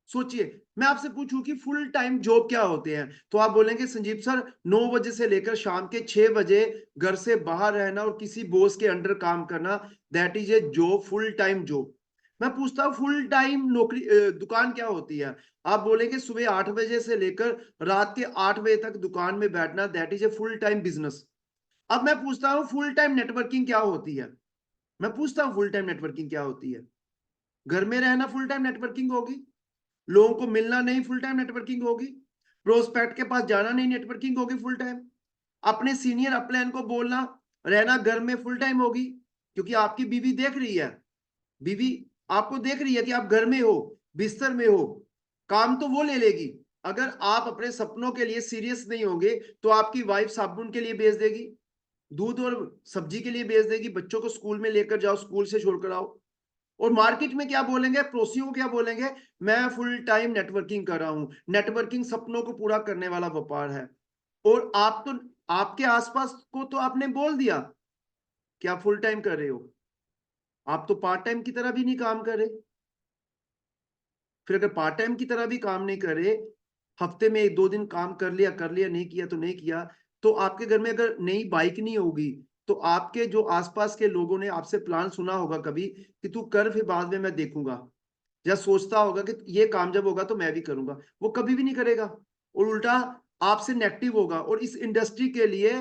[SPEAKER 2] सोचिए, मैं आपसे पूछूं कि फुल टाइम जॉब क्या होते हैं, तो आप बोलेंगे संजीव सर 9 बजे से लेकर शाम के 6 बजे घर से बाहर रहना और किसी बॉस के अंडर काम करना, that is a job, full time job. मैं पूछता हूँ फुल टाइम नौकरी, दुकान क्या होती है? आप बोलेंगे सुबह 8 बजे से लेकर रात के 8 बजे तक दुकान में बैठना, that is a full time business. अब मैं पूछता हूँ फुल टाइम नेटवर्किंग क्या होती है? मैं पूछता हूँ फुल टाइम नेटवर्किंग क्या होती है? घर में रहना फुल टाइम नेटवर्किंग होगी, लोगों को मिलना नहीं फुल टाइम नेटवर्किंग होगी, प्रोस्पेक्ट के पास जाना नहीं नेटवर्किंग होगी फुल टाइम, अपने सीनियर अपलाइन को बोलना, रहना घर में फुल टाइम होगी। क्योंकि आपकी बीवी देख रही है, बीवी आपको देख रही है कि आप घर में हो, बिस्तर में हो, काम तो वो ले लेगी। अगर आप अपने सपनों के लिए सीरियस नहीं होंगे तो आपकी वाइफ साबुन के लिए भेज देगी, दूध और सब्जी के लिए भेज देगी, बच्चों को स्कूल में लेकर जाओ, स्कूल से छोड़कर आओ। और मार्केट में क्या बोलेंगे, पड़ोसियों को क्या बोलेंगे, मैं फुल टाइम नेटवर्किंग कर रहा हूं। नेटवर्किंग सपनों को पूरा करने वाला व्यापार है। और आप तो, आपके आसपास को तो आपने बोल दिया कि आप फुल टाइम कर रहे हो, आप तो पार्ट टाइम की तरह भी नहीं काम कर रहे। फिर अगर पार्ट टाइम की तरह भी काम नहीं कर रहे, हफ्ते में 1-2 दिन काम कर लिया, नहीं किया तो नहीं किया, तो आपके घर में अगर नई बाइक नहीं होगी, तो आपके जो आसपास के लोगों ने आपसे प्लान सुना होगा कभी कि तू कर, फिर बाद में मैं देखूंगा, या सोचता होगा कि ये काम जब होगा तो मैं भी करूंगा, वो कभी भी नहीं करेगा, और उल्टा आपसे नेगेटिव होगा। और इस इंडस्ट्री के लिए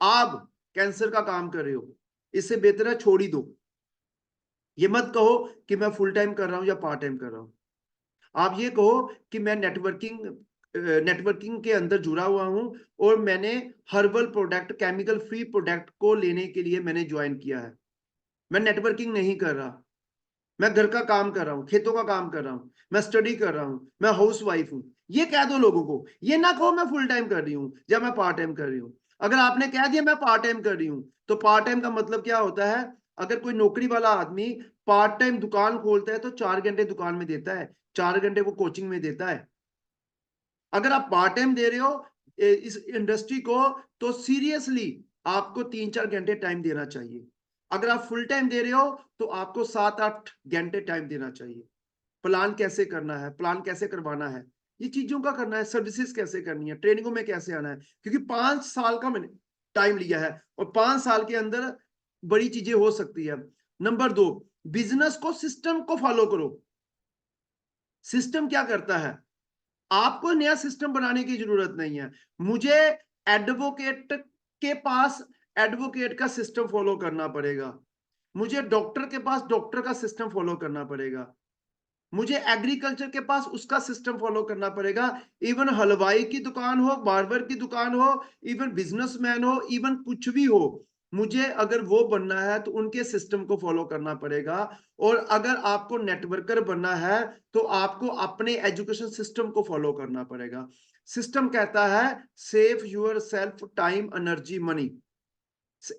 [SPEAKER 2] आप कैंसर का काम कर रहे हो, इससे बेहतर है छोड़ ही दो। ये मत कहो कि मैं फुल टाइम कर रहा हूं या पार्ट टाइम कर रहा हूं। आप ये कहो कि मैं नेटवर्किंग के अंदर जुड़ा हुआ हूं और मैंने herbal product, chemical free product को लेने के लिए मैंने ज्वाइन किया है। मैं नेटवर्किंग नहीं कर रहा, मैं घर का काम कर रहा हूँ, खेतों का काम कर रहा हूँ, मैं स्टडी कर रहा हूँ, मैं हाउस वाइफ हूँ। ये कह दो लोगों को, ये ना कहो मैं फुल टाइम कर रही हूँ या मैं पार्ट टाइम कर रही हूँ। अगर आपने कह दिया मैं पार्ट टाइम कर रही हूँ, तो पार्ट टाइम का मतलब क्या होता है? अगर कोई नौकरी वाला आदमी पार्ट टाइम दुकान खोलता है तो 4 घंटे दुकान में देता है, 4 घंटे वो कोचिंग में देता है। अगर आप पार्ट टाइम दे रहे हो इस इंडस्ट्री को, तो सीरियसली आपको 3-4 घंटे टाइम देना चाहिए। अगर आप फुल टाइम दे रहे हो तो आपको 7-8 घंटे टाइम देना चाहिए। प्लान कैसे करना है, प्लान कैसे करवाना है, ये चीजों का करना है, सर्विसेज कैसे करनी है, ट्रेनिंगों में कैसे आना है, क्योंकि 5 साल का मैंने टाइम लिया है और 5 साल के अंदर बड़ी चीजें हो सकती है। नंबर 2, बिजनेस को, सिस्टम को फॉलो करो। सिस्टम क्या करता है? आपको नया सिस्टम बनाने की जरूरत नहीं है। मुझे एडवोकेट के पास एडवोकेट का सिस्टम फॉलो करना पड़ेगा, मुझे डॉक्टर के पास डॉक्टर का सिस्टम फॉलो करना पड़ेगा, मुझे एग्रीकल्चर के पास उसका सिस्टम फॉलो करना पड़ेगा। इवन हलवाई की दुकान हो, बार्बर की दुकान हो, इवन बिजनेसमैन हो, इवन कुछ भी हो, मुझे अगर वो बनना है तो उनके सिस्टम को फॉलो करना पड़ेगा। और अगर आपको नेटवर्कर बनना है तो आपको अपने एजुकेशन सिस्टम को फॉलो करना पड़ेगा। सिस्टम कहता है save yourself, time, energy, money.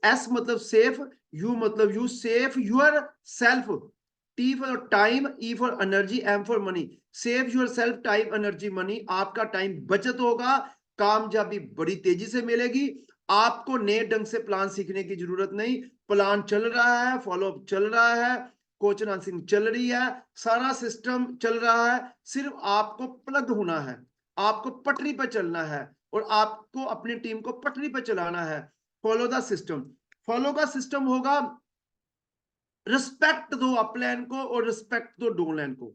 [SPEAKER 2] S मतलब सेफ, यू मतलब U, safe yourself, T for time, E for energy, M for money. Save yourself, time, energy, money. आपका time बचत होगा, कामयाबी बड़ी तेजी से मिलेगी। आपको नए ढंग से प्लान सीखने की जरूरत नहीं, प्लान चल रहा है, फॉलोअप चल रहा है, कोच नासिंग चल रही है, सारा सिस्टम चल रहा है। सिर्फ आपको प्लग होना है, आपको पटरी पर चलना है और आपको अपनी टीम को पटरी पर चलाना है। Follow the system. फॉलो का सिस्टम होगा, रिस्पेक्ट दो अपलाइन को और रिस्पेक्ट दो डाउनलाइन को,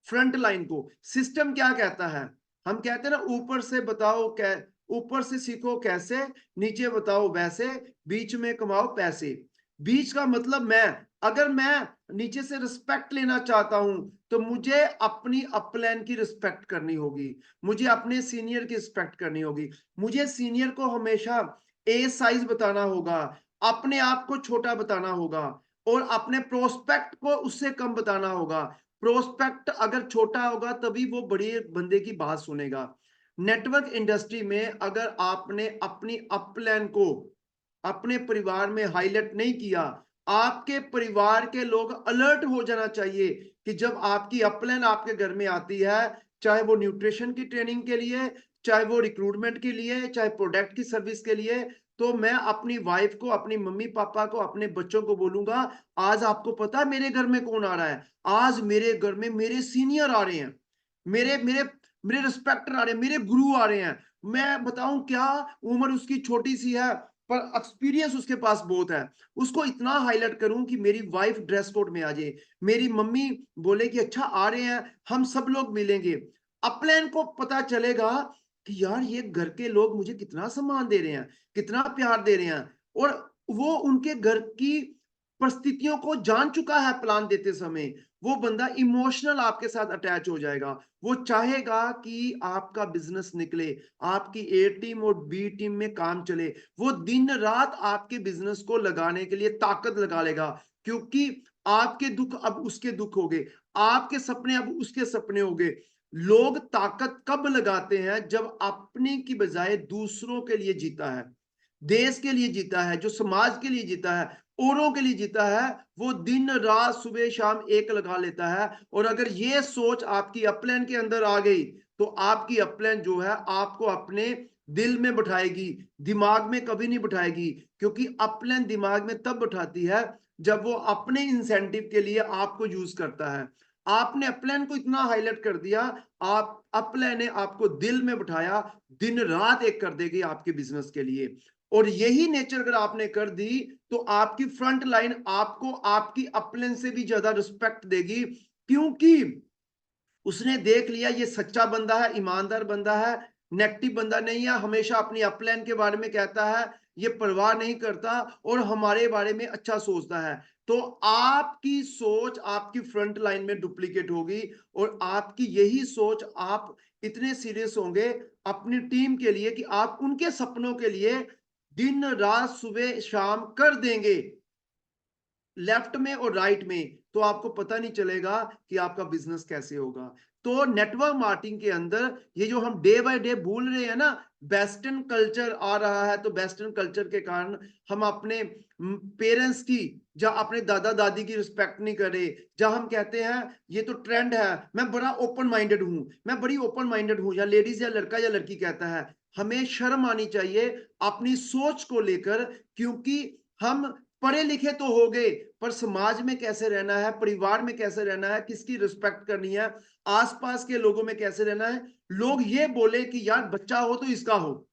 [SPEAKER 2] फ्रंट लाइन को। सिस्टम क्या कहता है? हम कहते हैं ना, ऊपर से बताओ कै ऊपर से सीखो कैसे, नीचे बताओ वैसे, बीच में कमाओ पैसे। बीच का मतलब मैं, अगर मैं नीचे से रिस्पेक्ट लेना चाहता हूं तो मुझे अपनी अपलाइन की रिस्पेक्ट करनी होगी, मुझे अपने सीनियर की रिस्पेक्ट करनी होगी, मुझे सीनियर को हमेशा ए साइज बताना होगा, अपने आप को छोटा बताना होगा और अपने प्रोस्पेक्ट को उससे कम बताना होगा। प्रोस्पेक्ट अगर छोटा होगा तभी वो बड़े बंदे की बात सुनेगा। नेटवर्क इंडस्ट्री में अगर आपने अपनी अपलाइन को अपने परिवार में हाईलाइट नहीं किया, आपके परिवार के लोग अलर्ट हो जाना चाहिए कि जब आपकी अपलाइन आपके घर में आती है, चाहे वो न्यूट्रिशन की ट्रेनिंग के लिए, चाहे वो रिक्रूटमेंट के लिए, चाहे प्रोडक्ट की सर्विस के लिए, तो मैं अपनी वाइफ को, अपनी मम्मी पापा को, अपने बच्चों को बोलूंगा, आज आपको पता है मेरे घर में कौन आ रहा है? आज मेरे घर में मेरे सीनियर आ रहे हैं, मेरे मेरे मेरे रिस्पेक्टर आ रहे हैं, मेरे गुरु आ रहे हैं। मैं बताऊं क्या, उम्र उसकी छोटी सी है पर एक्सपीरियंस उसके पास बहुत है। उसको इतना हाईलाइट करूं कि मेरी वाइफ ड्रेस कोड में आ जाए, मेरी मम्मी बोले कि अच्छा आ रहे हैं, हम सब लोग मिलेंगे। अपलाइन को पता चलेगा कि यार ये घर के लोग मुझे कितना सम्मान दे रहे हैं, कितना प्यार दे रहे हैं, और वो उनके घर की परिस्थितियों को जान चुका है प्लान देते समय। वो बंदा इमोशनल आपके साथ अटैच हो जाएगा, वो चाहेगा कि आपका बिजनेस निकले, आपकी ए टीम और बी टीम में काम चले। वो दिन रात आपके बिजनेस को लगाने के लिए ताकत लगा लेगा, क्योंकि आपके दुख अब उसके दुख हो गए, आपके सपने अब उसके सपने हो गए। लोग ताकत कब लगाते हैं? जब अपने की बजाय दूसरों के लिए जीता है, देश के लिए जीता है, जो समाज के लिए जीता है, औरों के लिए जीता है, वो दिन रात सुबह शाम एक लगा लेता है। और अगर ये सोच आपकी अपलाइन के अंदर आ गई तो आपकी अपलाइन जो है आपको अपने दिल में बिठाएगी, दिमाग में कभी नहीं बिठाएगी। क्योंकि अपलाइन दिमाग में तब बिठाती है जब वो अपने इंसेंटिव के लिए आपको यूज करता है। आपने अपलाइन को इतना हाईलाइट कर दिया, आप अपलाइन ने आपको दिल में बिठाया, दिन रात एक कर देगी आपके बिजनेस के लिए। और यही नेचर अगर आपने कर दी तो आपकी फ्रंट लाइन आपको आपकी अपलाइन से भी ज्यादा रिस्पेक्ट देगी, क्योंकि उसने देख लिया ये सच्चा बंदा है, ईमानदार बंदा है, नेगेटिव बंदा नहीं है, हमेशा अपनी अपलाइन के बारे में कहता है, ये परवाह नहीं करता और हमारे बारे में अच्छा सोचता है। तो आपकी सोच आपकी फ्रंट लाइन में डुप्लीकेट होगी, और आपकी यही सोच आप इतने सीरियस होंगे अपनी टीम के लिए कि आप उनके सपनों के लिए दिन रात सुबह शाम कर देंगे, लेफ्ट में और राइट में, तो आपको पता नहीं चलेगा कि आपका बिजनेस कैसे होगा। तो नेटवर्क मार्केटिंग के अंदर ये जो हम डे बाय डे भूल रहे हैं ना, वेस्टर्न कल्चर आ रहा है, तो वेस्टर्न कल्चर के कारण हम अपने पेरेंट्स की, जहां अपने दादा दादी की रिस्पेक्ट नहीं करे, जहां हम कहते हैं ये तो ट्रेंड है, मैं बड़ा ओपन माइंडेड हूं, मैं बड़ी ओपन माइंडेड हूं, या लेडीज या लड़का या लड़की कहता है, हमें शर्म आनी चाहिए अपनी सोच को लेकर, क्योंकि हम पढ़े लिखे तो हो गए, पर समाज में कैसे रहना है, परिवार में कैसे रहना है, किसकी रिस्पेक्ट करनी है, आसपास के लोगों में कैसे रहना है, लोग ये बोले कि यार बच्चा हो तो इसका हो,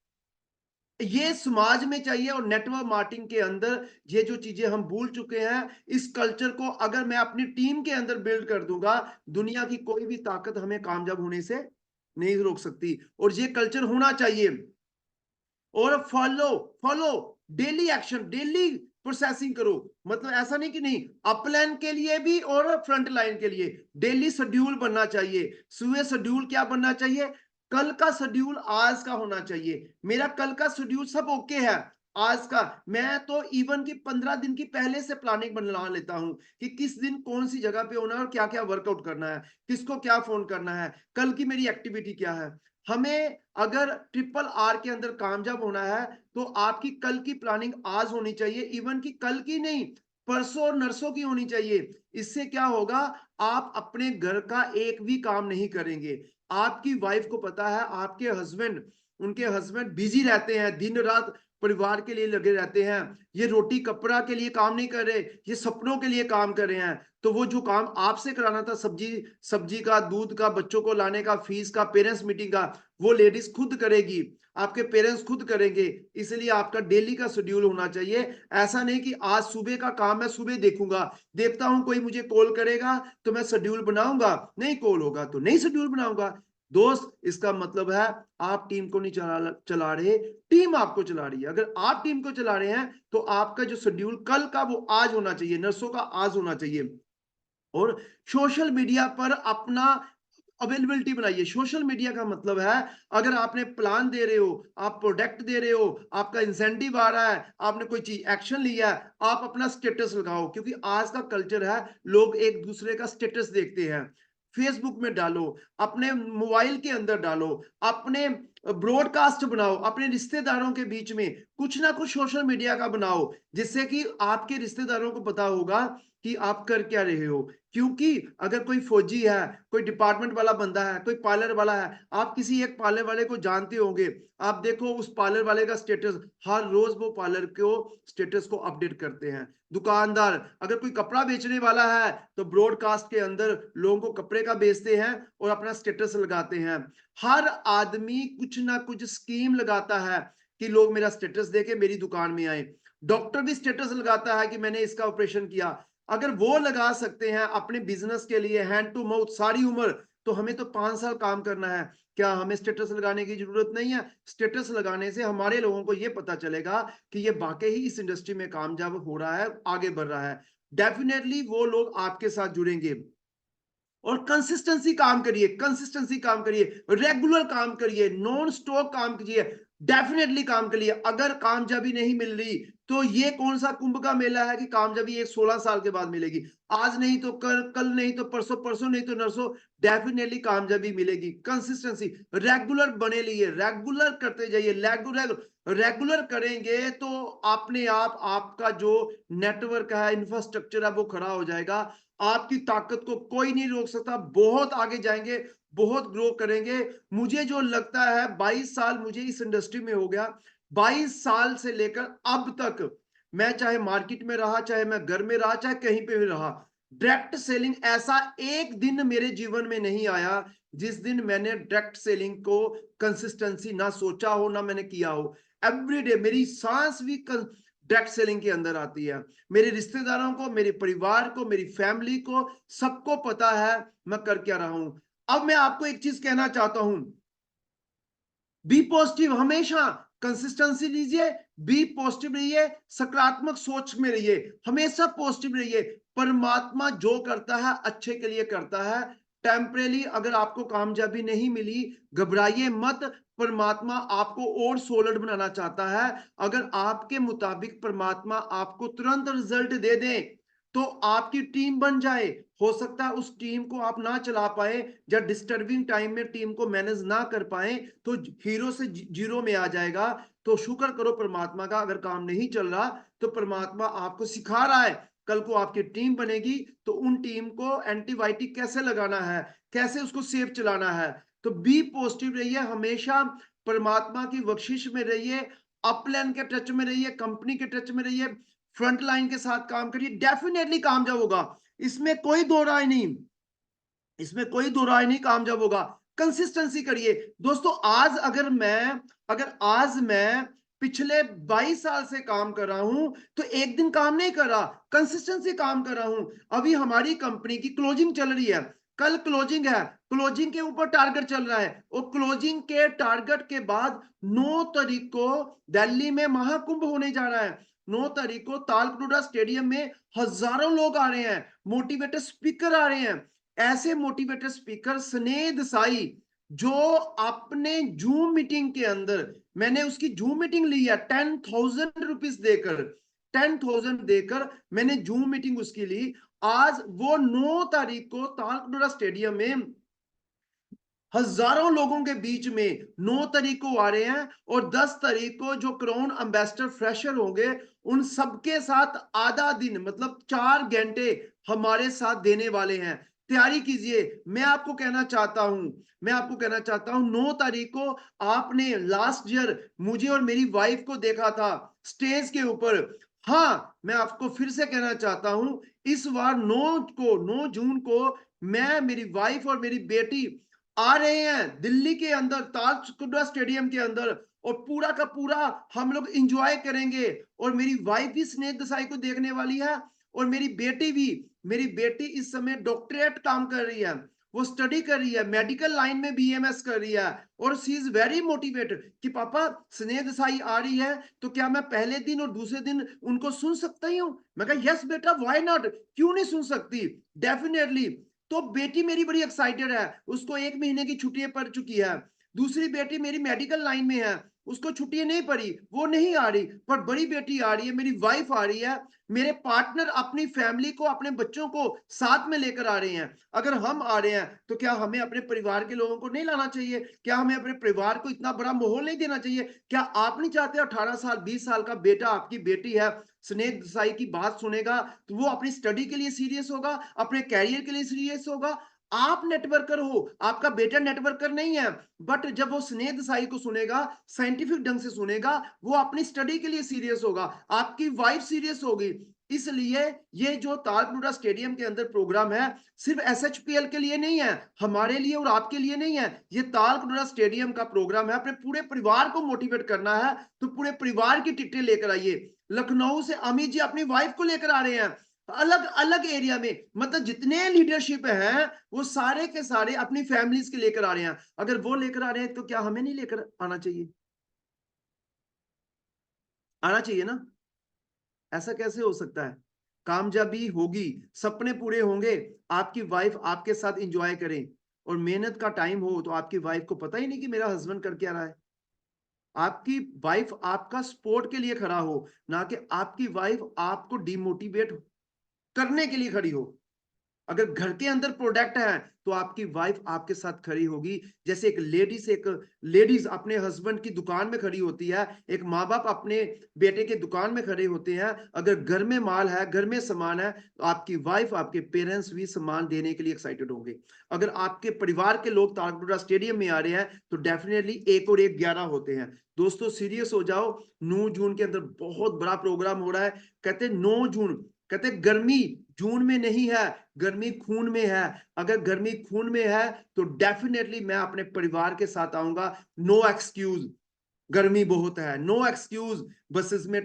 [SPEAKER 2] ये समाज में चाहिए। और नेटवर्क मार्केटिंग के अंदर ये जो चीजें हम भूल चुके हैं, इस कल्चर को अगर मैं अपनी टीम के अंदर बिल्ड कर दूंगा, दुनिया की कोई भी ताकत हमें कामयाब होने से नहीं रोक सकती, और ये कल्चर होना चाहिए। और follow follow daily action, daily processing करो, मतलब ऐसा नहीं कि नहीं, अपलाइन के लिए भी और फ्रंट लाइन के लिए डेली शेड्यूल बनना चाहिए। सुबह शेड्यूल क्या बनना चाहिए, कल का शेड्यूल आज का होना चाहिए, मेरा कल का शेड्यूल सब ओके है, आज का मैं तो इवन की 15 दिन की पहले से प्लानिंग बना लेता हूं कि किस दिन कौन सी जगह पे होना है और क्या क्या वर्कआउट करना है, किसको क्या फोन करना है, कल की मेरी एक्टिविटी क्या है। हमें अगर ट्रिपल आर के अंदर कामयाब होना है, तो आपकी कल की प्लानिंग आज होनी चाहिए, इवन की कल की नहीं, परसों और नरसों की होनी चाहिए। इससे क्या होगा, आप अपने घर का एक भी काम नहीं करेंगे। आपकी वाइफ को पता है, आपके हस्बैंड, उनके हस्बैंड बिजी रहते हैं, दिन रात परिवार के लिए लगे रहते हैं, ये रोटी कपड़ा के लिए काम नहीं कर रहे, ये सपनों के लिए काम कर रहे हैं। तो वो जो काम आपसे कराना था, सब्जी सब्जी का, दूध का, बच्चों को लाने का, फीस का, पेरेंट्स मीटिंग का, वो लेडीज खुद करेगी, आपके पेरेंट्स खुद करेंगे। इसलिए आपका डेली का शेड्यूल होना चाहिए। ऐसा नहीं कि आज सुबह का काम मैं सुबह देखूंगा, देखता हूं कोई मुझे कॉल करेगा तो मैं शेड्यूल बनाऊंगा, नहीं कॉल होगा तो नहीं शेड्यूल बनाऊंगा। दोस्त, इसका मतलब है आप टीम को नहीं चला रहे, टीम आपको चला रही है। अगर आप टीम को चला रहे हैं, तो आपका जो शेड्यूल कल का वो आज होना चाहिए, नर्सों का आज होना चाहिए। और सोशल मीडिया पर अपना अवेलेबिलिटी बनाइए। सोशल मीडिया का मतलब है, अगर आपने प्लान दे रहे हो, आप प्रोडक्ट दे रहे हो, आपका इंसेंटिव आ रहा है, आपने कोई चीज एक्शन लिया है, आप अपना स्टेटस लगाओ, क्योंकि आज का कल्चर है लोग एक दूसरे का स्टेटस देखते हैं। फेसबुक में डालो, अपने मोबाइल के अंदर डालो, अपने ब्रॉडकास्ट बनाओ, अपने रिश्तेदारों के बीच में कुछ ना कुछ सोशल मीडिया का बनाओ, जिससे कि आपके रिश्तेदारों को पता होगा कि आप कर क्या रहे हो। क्योंकि अगर कोई फौजी है, कोई डिपार्टमेंट वाला बंदा है, कोई पार्लर वाला है, आप किसी एक पार्लर वाले को जानते होंगे, आप देखो उस पार्लर वाले का स्टेटस, हर रोज वो पार्लर को स्टेटस को अपडेट करते हैं। दुकानदार अगर कोई कपड़ा बेचने वाला है, तो ब्रॉडकास्ट के अंदर लोगों को कपड़े का बेचते हैं और अपना स्टेटस लगाते हैं। हर आदमी कुछ ना कुछ स्कीम लगाता है कि लोग मेरा स्टेटस देके मेरी दुकान में आए। डॉक्टर भी स्टेटस लगाता है कि मैंने इसका ऑपरेशन किया। अगर वो लगा सकते हैं अपने बिजनेस के लिए हैंड टू माउथ सारी उम्र, तो हमें तो 5 साल काम करना है। क्या हमें स्टेटस लगाने की जरूरत नहीं है? स्टेटस लगाने से हमारे लोगों को ये पता चलेगा कि ये वाकई ही इस इंडस्ट्री में कामयाब हो रहा है, आगे बढ़ रहा है। डेफिनेटली वो लोग आपके साथ जुड़ेंगे। और कंसिस्टेंसी काम करिए, कंसिस्टेंसी काम करिए, रेगुलर काम करिए, नॉन स्टॉप काम कीजिए, डेफिनेटली काम करिए। अगर कामयाबी नहीं मिल रही, तो ये कौन सा कुंभ का मेला है कि कामयाबी एक 16 साल के बाद मिलेगी? आज नहीं तो कल, कल नहीं तो परसों, परसों नहीं तो नरसों, डेफिनेटली कामयाबी मिलेगी। कंसिस्टेंसी, रेगुलर बने रहिए, रेगुलर करते जाइए, रेगुलर रेगुलर करेंगे तो अपने आप आपका जो नेटवर्क है, इंफ्रास्ट्रक्चर है, वो खड़ा हो जाएगा। आपकी ताकत को कोई नहीं रोक सकता, बहुत आगे जाएंगे, बहुत ग्रो करेंगे। मुझे जो लगता है 22 साल मुझे इस इंडस्ट्री में हो गया, 22 साल से लेकर अब तक, मैं चाहे मार्केट में रहा, चाहे मैं घर में रहा, चाहे कहीं पे भी रहा, डायरेक्ट सेलिंग ऐसा एक दिन मेरे जीवन में नहीं आया जिस दिन मैंने डायरेक्ट सेलिंग को कंसिस्टेंसी ना सोचा हो, ना मैंने किया हो। एवरीडे मेरी सांस भी डायरेक्ट सेलिंग के अंदर आती है। मेरे रिश्तेदारों को, मेरे परिवार को, मेरी फैमिली को, सबको पता है मैं कर क्या रहा हूं। अब मैं आपको एक चीज कहना चाहता हूं, बी पॉजिटिव, हमेशा कंसिस्टेंसी लीजिए, बी पॉजिटिव रहिए, सकारात्मक सोच में रहिए, हमेशा पॉजिटिव रहिए। परमात्मा जो करता है अच्छे के लिए करता है। टेम्परेली अगर आपको कामयाबी नहीं मिली, घबराइए मत। परमात्मा आपको और सोलिड बनाना चाहता है। अगर आपके मुताबिक परमात्मा आपको तुरंत रिजल्ट दे दे तो आपकी टीम बन जाए। हो सकता है उस टीम को आप ना चला पाए, या डिस्टर्बिंग टाइम में टीम को मैनेज ना कर पाए, तो हीरो से जीरो में आ जाएगा। तो शुक्र करो परमात्मा का, अगर काम नहीं चल रहा तो परमात्मा आपको सिखा रहा है। कल को आपकी टीम बनेगी तो उन टीम को एंटीबायोटिक कैसे लगाना है, कैसे उसको सेफ चलाना है। तो बी पॉजिटिव रहिए, हमेशा परमात्मा की बख्शिश में रहिए, अपलाइन के टच में रहिए, कंपनी के टच में रहिए, फ्रंट लाइन के साथ काम करिए, डेफिनेटली कामयाब होगा। इसमें कोई दो राय नहीं, इसमें कोई दो राय नहीं, कामयाब होगा। कंसिस्टेंसी करिए दोस्तों। अगर आज मैं पिछले 22 साल से काम कर रहा हूं तो एक दिन काम नहीं कर रहा, कंसिस्टेंसी काम कर रहा हूं। अभी हमारी कंपनी की क्लोजिंग चल रही है, कल क्लोजिंग है, क्लोजिंग के ऊपर टारगेट चल रहा है, और क्लोजिंग के टारगेट के बाद 9 तारीख को दिल्ली में महाकुंभ होने जा रहा है। 9 तारीख को तालकटोरा स्टेडियम में हजारों लोग आ रहे हैं, मोटिवेटर स्पीकर आ रहे हैं। ऐसे मोटिवेटर स्पीकर स्नेह देसाई, जो अपने जूम मीटिंग के अंदर, मैंने उसकी जूम मीटिंग ली है 10,000 रुपीज देकर, 10,000 देकर मैंने जूम मीटिंग उसकी ली। आज वो 9 तारीख को तालकटोरा स्टेडियम में हजारों लोगों के बीच में 9 तारीख को आ रहे हैं, और 10 तारीख को जो क्राउन एम्बेसडर फ्रेशर होंगे उन सबके साथ आधा दिन, मतलब 4 घंटे हमारे साथ देने वाले हैं। तैयारी कीजिए। मैं आपको कहना चाहता हूं 9 तारीख को आपने लास्ट ईयर मुझे और मेरी वाइफ को देखा था स्टेज के ऊपर। हाँ, मैं आपको फिर से कहना चाहता हूं, इस बार 9 जून को मैं, मेरी वाइफ और मेरी बेटी आ रहे हैं दिल्ली के अंदर तालकटोरा स्टेडियम के अंदर, और पूरा का पूरा हम लोग एंजॉय करेंगे। और मेरी वाइफ भी स्नेह देसाई को देखने वाली है, और मेरी बेटी भी। मेरी बेटी इस समय डॉक्टरेट काम कर रही है, वो स्टडी कर रही है, मेडिकल लाइन में बीएमएस कर रही है, और शी इज वेरी मोटिवेटेड कि पापा स्नेह देसाई आ रही है तो क्या मैं पहले दिन और दूसरे दिन उनको सुन सकता हूँ। मैं कहा यस बेटा, व्हाई नॉट, क्यों नहीं सुन सकती, डेफिनेटली। तो बेटी मेरी बड़ी एक्साइटेड है, उसको 1 महीने की छुट्टियां पड़ चुकी है। दूसरी बेटी मेरी मेडिकल लाइन में है, उसको छुट्टियां नहीं पड़ी, वो नहीं आ रही, पर बड़ी बेटी आ रही है, मेरी वाइफ आ रही है। मेरे पार्टनर अपनी फैमिली को, अपने बच्चों को साथ में लेकर आ रहे हैं। अगर हम आ रहे हैं तो क्या हमें अपने परिवार के लोगों को नहीं लाना चाहिए? क्या हमें अपने परिवार को इतना बड़ा माहौल नहीं देना चाहिए? क्या आप नहीं चाहते 18 साल 20 साल का बेटा, आपकी बेटी है, स्नेह देसाई की बात सुनेगा तो वो अपनी स्टडी के लिए सीरियस होगा, अपने कैरियर के लिए सीरियस होगा? आप नेटवर्कर हो, आपका बेटा नेटवर्कर नहीं है, बट जब वो स्नेह देसाई को सुनेगा, साइंटिफिक ढंग से सुनेगा, वो अपनी स्टडी के लिए सीरियस होगा, आपकी वाइफ सीरियस होगी। इसलिए ये जो तालकटोरा स्टेडियम के अंदर प्रोग्राम है, सिर्फ एसएचपीएल के लिए नहीं है, हमारे लिए और आपके लिए नहीं है। ये तालकटोरा स्टेडियम का प्रोग्राम है, अपने पूरे परिवार को मोटिवेट करना है, तो पूरे परिवार की टिकटें लेकर आइए। लखनऊ से अमित जी अपनी वाइफ को लेकर आ रहे हैं, अलग अलग एरिया में, मतलब जितने लीडरशिप हैं वो सारे के सारे अपनी फैमिलीज के लेकर आ रहे हैं। अगर वो लेकर आ रहे हैं तो क्या हमें नहीं लेकर आना चाहिए? आना चाहिए ना। ऐसा कैसे हो सकता है? कामयाबी होगी, सपने पूरे होंगे, आपकी वाइफ आपके साथ एंजॉय करें, और मेहनत का टाइम हो तो आपकी वाइफ को पता ही नहीं कि मेरा हस्बैंड कर क्या रहा है। आपकी वाइफ आपका सपोर्ट के लिए खड़ा हो, ना कि आपकी वाइफ आपको डिमोटिवेट करने के लिए खड़ी हो। अगर घर के अंदर प्रोडक्ट है तो आपकी वाइफ आपके साथ खड़ी होगी। जैसे एक लेडीज अपने हस्बैंड की दुकान में खड़ी होती है, एक माँ बाप अपने बेटे के दुकान में खड़े होते हैं। अगर घर में माल है, घर में सामान है, तो आपकी वाइफ, आपके पेरेंट्स भी सामान देने के लिए एक्साइटेड होंगे। अगर आपके परिवार के लोग तालकटोरा स्टेडियम में आ रहे हैं तो डेफिनेटली 1 और 1 11 होते हैं। दोस्तों सीरियस हो जाओ, 9 जून के अंदर बहुत बड़ा प्रोग्राम हो रहा है। कहते 9 जून, कहते गर्मी जून में नहीं है, गर्मी खून में है। अगर गर्मी खून में है तो डेफिनेटली मैं अपने परिवार के साथ आऊंगा। नो एक्सक्यूज, गर्मी बहुत है, नो एक्सक्यूज। बसेस में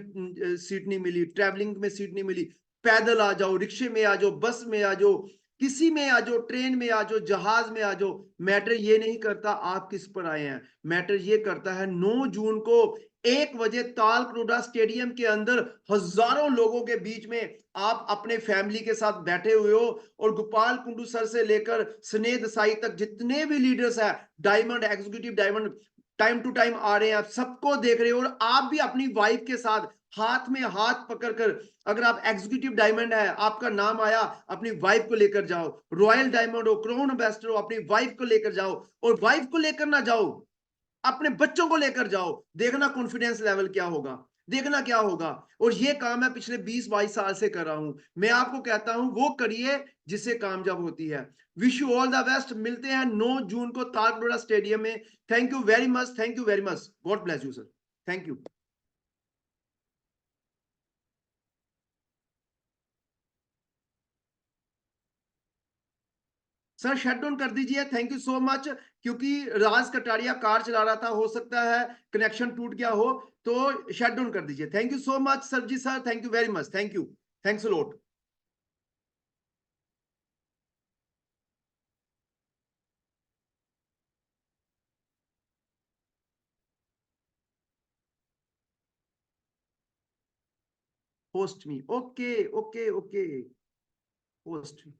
[SPEAKER 2] सीट नहीं मिली, ट्रैवलिंग में सीट नहीं मिली, पैदल आ जाओ, रिक्शे में आ जाओ, बस में आ जाओ, किसी में आ जाओ, ट्रेन में आ जाओ, जहाज में आ जाओ, मैटर ये नहीं करता आप किस पर आए हैं, मैटर ये करता है 9 जून को 1 बजे तालकटोरा स्टेडियम के अंदर हजारों लोगों के बीच में आप अपने फैमिली के साथ बैठे हुए हो, और गोपाल कुंडू सर से लेकर स्नेह देसाई तक जितने भी लीडर्स हैं, diamond executive diamond time to time आ रहे हैं, आप सबको देख रहे हो, और आप भी अपनी वाइफ के साथ हाथ में हाथ पकड़कर, अगर आप एग्जीक्यूटिव डायमंड है, आपका नाम आया, अपनी वाइफ को लेकर जाओ, रॉयल डायमंड हो, क्राउन एम्बेसडर हो, अपनी वाइफ को लेकर जाओ, और वाइफ को लेकर ना जाओ, अपने बच्चों को लेकर जाओ, देखना कॉन्फिडेंस लेवल क्या होगा, देखना क्या होगा। और ये काम मैं पिछले 20-22 साल से कर रहा हूं, मैं आपको कहता हूं वो करिए जिससे कामयाब होती है। Wish you all the best, मिलते हैं 9 जून को तालकटोरा स्टेडियम में। Thank you very much, thank you very much, God bless you sir, thank you. Sir shut down कर दीजिए, थैंक यू सो मच, क्योंकि राज कटारिया कार चला रहा था, हो सकता है कनेक्शन टूट गया हो, तो शट डाउन कर दीजिए। थैंक यू सो मच सरजी sir, thank you very much, thank you, thanks a lot. Host me, okay okay okay, host me.